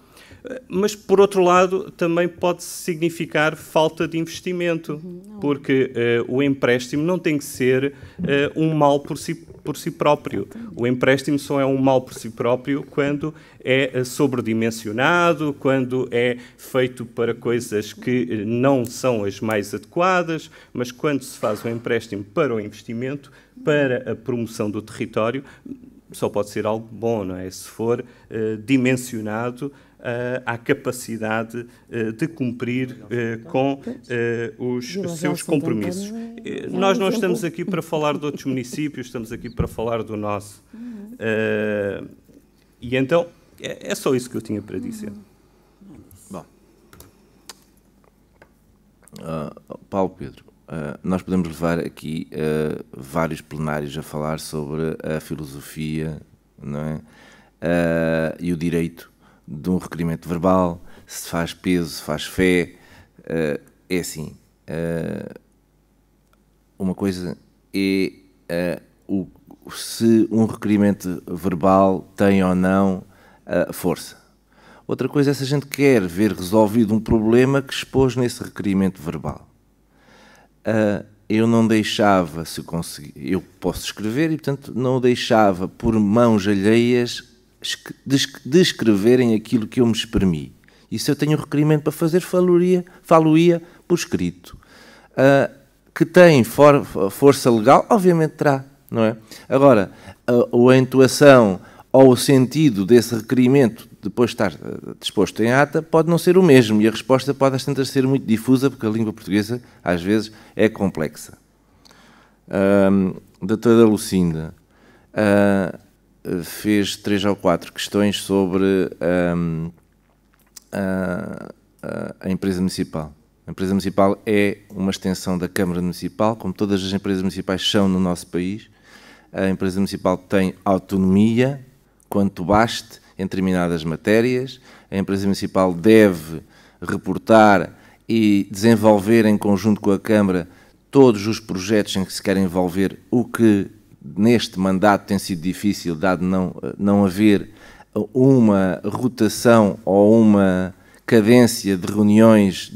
S5: Mas, por outro lado, também pode significar falta de investimento, porque o empréstimo não tem que ser um mal por si próprio. O empréstimo só é um mal por si próprio quando é sobredimensionado, quando é feito para coisas que não são as mais adequadas, mas quando se faz um empréstimo para o investimento, para a promoção do território, só pode ser algo bom, não é? Se for dimensionado à capacidade de cumprir com os seus compromissos. Nós não estamos aqui para falar de outros municípios, estamos aqui para falar do nosso. E então, é só isso que eu tinha para dizer.
S1: Bom. Paulo Pedro, nós podemos levar aqui vários plenários a falar sobre a filosofia, não é? E o direito de um requerimento verbal, se faz peso, se faz fé. É assim, uma coisa é se um requerimento verbal tem ou não força. Outra coisa é se a gente quer ver resolvido um problema que expôs nesse requerimento verbal. Eu não deixava, se conseguir, eu posso escrever e, portanto, não o deixava por mãos alheias de escreverem aquilo que eu me exprimi. E se eu tenho um requerimento para fazer, falo-ia por escrito. Que tem força legal, obviamente terá, não é? Agora, a entoação ou o sentido desse requerimento, depois de estar disposto em ata, pode não ser o mesmo, e a resposta pode às tantas ser muito difusa, porque a língua portuguesa, às vezes, é complexa. Doutora Lucinda fez 3 ou 4 questões sobre a empresa municipal. A empresa municipal é uma extensão da Câmara Municipal, como todas as empresas municipais são no nosso país. A empresa municipal tem autonomia, quanto baste, em determinadas matérias. A empresa municipal deve reportar e desenvolver em conjunto com a Câmara todos os projetos em que se quer envolver, o que neste mandato tem sido difícil, dado não haver uma rotação ou uma cadência de reuniões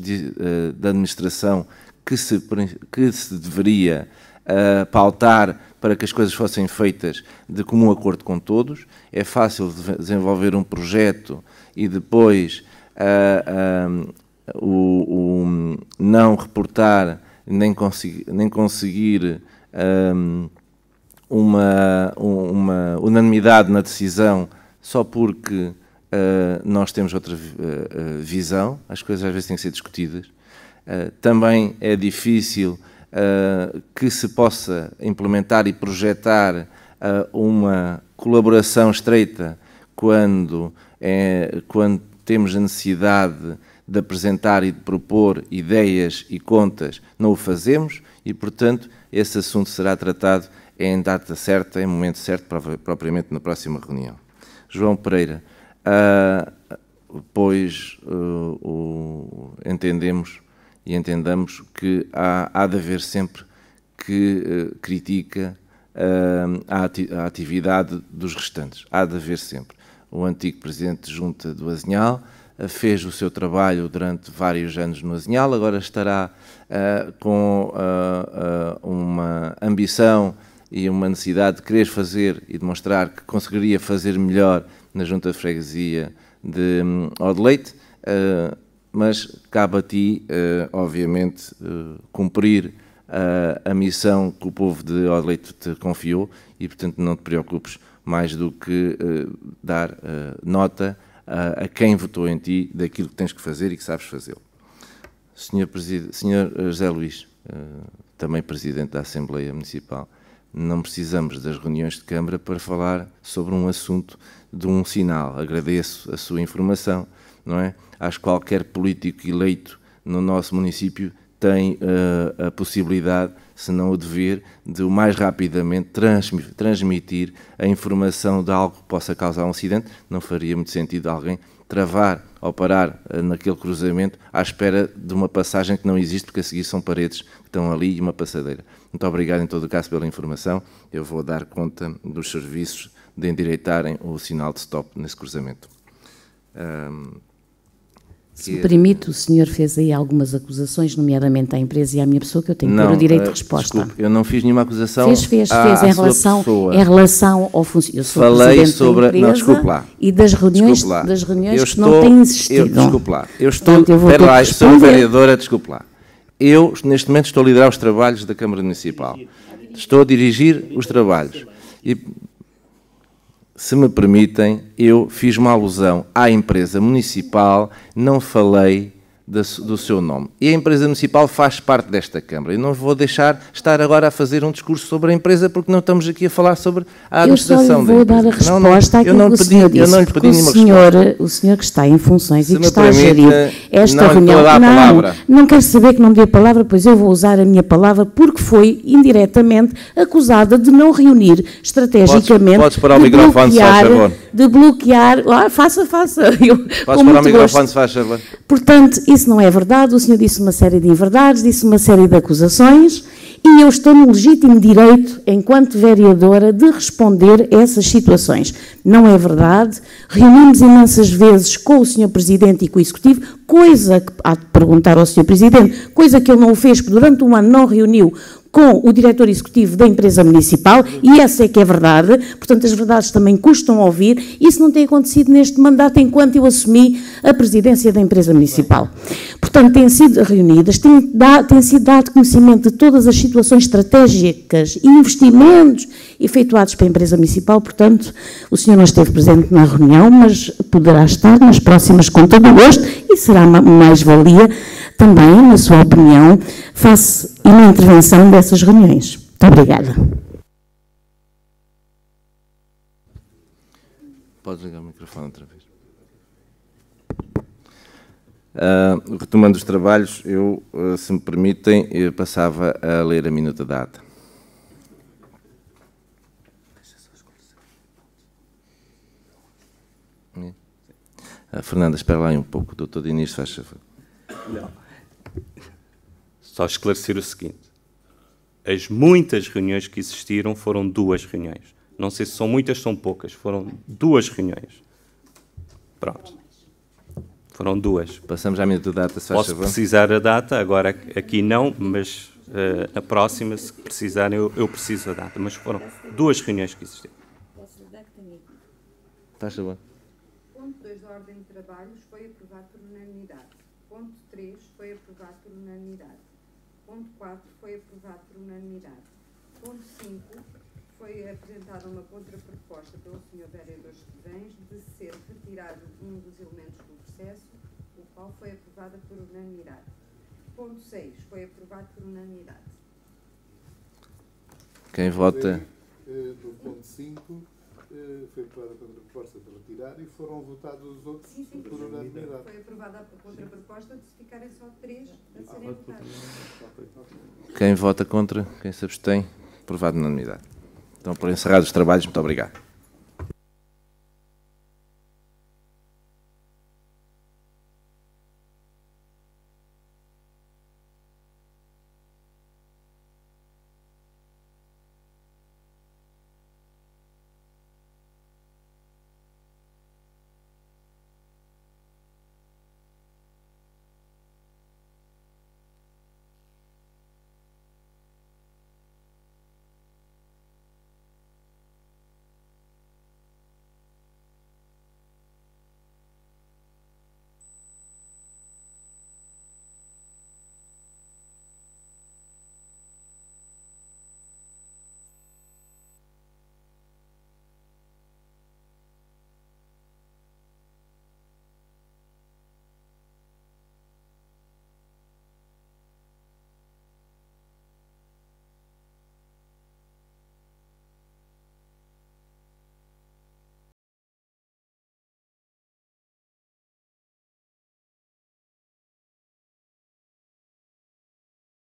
S1: da administração que se deveria pautar para que as coisas fossem feitas de comum acordo com todos. É fácil desenvolver um projeto e depois não reportar, nem conseguir uma unanimidade na decisão só porque nós temos outra visão. As coisas às vezes têm que ser discutidas. Também é difícil que se possa implementar e projetar uma colaboração estreita quando temos a necessidade de apresentar e de propor ideias e contas, não o fazemos e, portanto, esse assunto será tratado em data certa, em momento certo, propriamente na próxima reunião. João Pereira, pois entendemos e entendamos que há de haver sempre que critica a atividade dos restantes. Há de haver sempre. O antigo Presidente de Junta do Azinhal fez o seu trabalho durante vários anos no Azinhal, agora estará com uma ambição e uma necessidade de querer fazer e demonstrar que conseguiria fazer melhor na Junta de Freguesia de Odileite, mas cabe a ti, obviamente, cumprir a missão que o povo de Odileite te confiou e, portanto, não te preocupes mais do que dar nota a quem votou em ti daquilo que tens que fazer e que sabes fazê-lo. Senhor José Luís, também Presidente da Assembleia Municipal, não precisamos das reuniões de Câmara para falar sobre um assunto de um sinal. Agradeço a sua informação, não é? Acho que qualquer político eleito no nosso município tem a possibilidade, se não o dever, de o mais rapidamente transmitir a informação de algo que possa causar um acidente. Não faria muito sentido alguém travar ou parar naquele cruzamento à espera de uma passagem que não existe, porque a seguir são paredes que estão ali e uma passadeira. Muito obrigado, em todo o caso, pela informação. Eu vou dar conta dos serviços de endireitarem o sinal de stop nesse cruzamento.
S2: Se me permite, o senhor fez aí algumas acusações, nomeadamente à empresa e à minha pessoa, que eu tenho que ter o direito de resposta.
S1: Desculpe, eu não fiz nenhuma acusação.
S2: Fez em relação ao funcionário. Eu sou
S1: Falei sobre... Da não, desculpe lá.
S2: E das reuniões que não têm existido.
S1: Desculpe lá. Espera lá, sou vereadora, desculpe lá. Eu, neste momento, estou a liderar os trabalhos da Câmara Municipal. Estou a dirigir os trabalhos. E, se me permitem, eu fiz uma alusão à empresa municipal, não falei do seu nome. E a empresa municipal faz parte desta Câmara. E não vou deixar estar agora a fazer um discurso sobre a empresa, porque não estamos aqui a falar sobre a administração da empresa.
S2: Eu só vou dar a resposta àquilo que o senhor disse. Eu não lhe pedi nenhuma resposta. O senhor que está em funções e que está a gerir esta reunião... Não quero saber que não me dê a palavra, pois eu vou usar a minha palavra, porque foi indiretamente acusada de não reunir estrategicamente...
S1: Podes parar o microfone, se faz favor.
S2: De bloquear... faça.
S1: Podes parar o microfone, se faz favor.
S2: Portanto, isso não é verdade. O senhor disse uma série de inverdades, disse uma série de acusações E eu estou no legítimo direito, enquanto vereadora, de responder a essas situações. Não é verdade. Reunimos imensas vezes com o Sr. Presidente e com o Executivo, coisa que há de perguntar ao Sr. Presidente, coisa que ele não fez, porque durante um ano não reuniu com o diretor executivo da empresa municipal, e essa é que é verdade. Portanto, as verdades também custam a ouvir. Isso não tem acontecido neste mandato enquanto eu assumi a presidência da empresa municipal. Portanto, têm sido reunidas, tem sido dado conhecimento de todas as situações estratégicas e investimentos efetuados pela empresa municipal. Portanto, o senhor não esteve presente na reunião, mas poderá estar nas próximas com todo o gosto e será uma mais-valia também, na sua opinião, face e na intervenção dessas reuniões. Muito obrigada.
S1: Pode ligar o microfone outra vez. Retomando os trabalhos, eu, se me permitem, eu passava a ler a minuta da ata. Fernanda, espera lá um pouco. O Dr. Diniz, faz favor.
S5: Não. Só esclarecer o seguinte. As muitas reuniões que existiram foram 2 reuniões. Não sei se são muitas, são poucas. Foram 2 reuniões. Pronto. Foram 2.
S1: Passamos à minuta da data, se faz
S5: Posso
S1: favor.
S5: precisar a data, agora aqui não, mas na próxima, se precisarem, eu preciso da data. Mas foram 2 reuniões que existiram.
S1: Faz favor.
S10: Ponto 2 da ordem de trabalhos foi aprovado por unanimidade. Ponto 3 foi aprovado por unanimidade. Ponto 4 foi aprovado por unanimidade. Ponto 5 foi apresentada uma contraproposta pelo Sr. Vereador Esquivens de ser retirado um dos elementos do processo, o qual foi aprovada por unanimidade. Ponto 6 foi aprovado por unanimidade.
S1: Quem vota?
S4: Do ponto 5 foi aprovada a contraproposta de retirar e foram votados os outros por unanimidade.
S10: Foi aprovada a contraproposta de se ficarem só 3 a serem votados.
S1: Quem vota contra? Quem se abstém? Aprovado na unanimidade. Então, por encerrados os trabalhos, muito obrigado.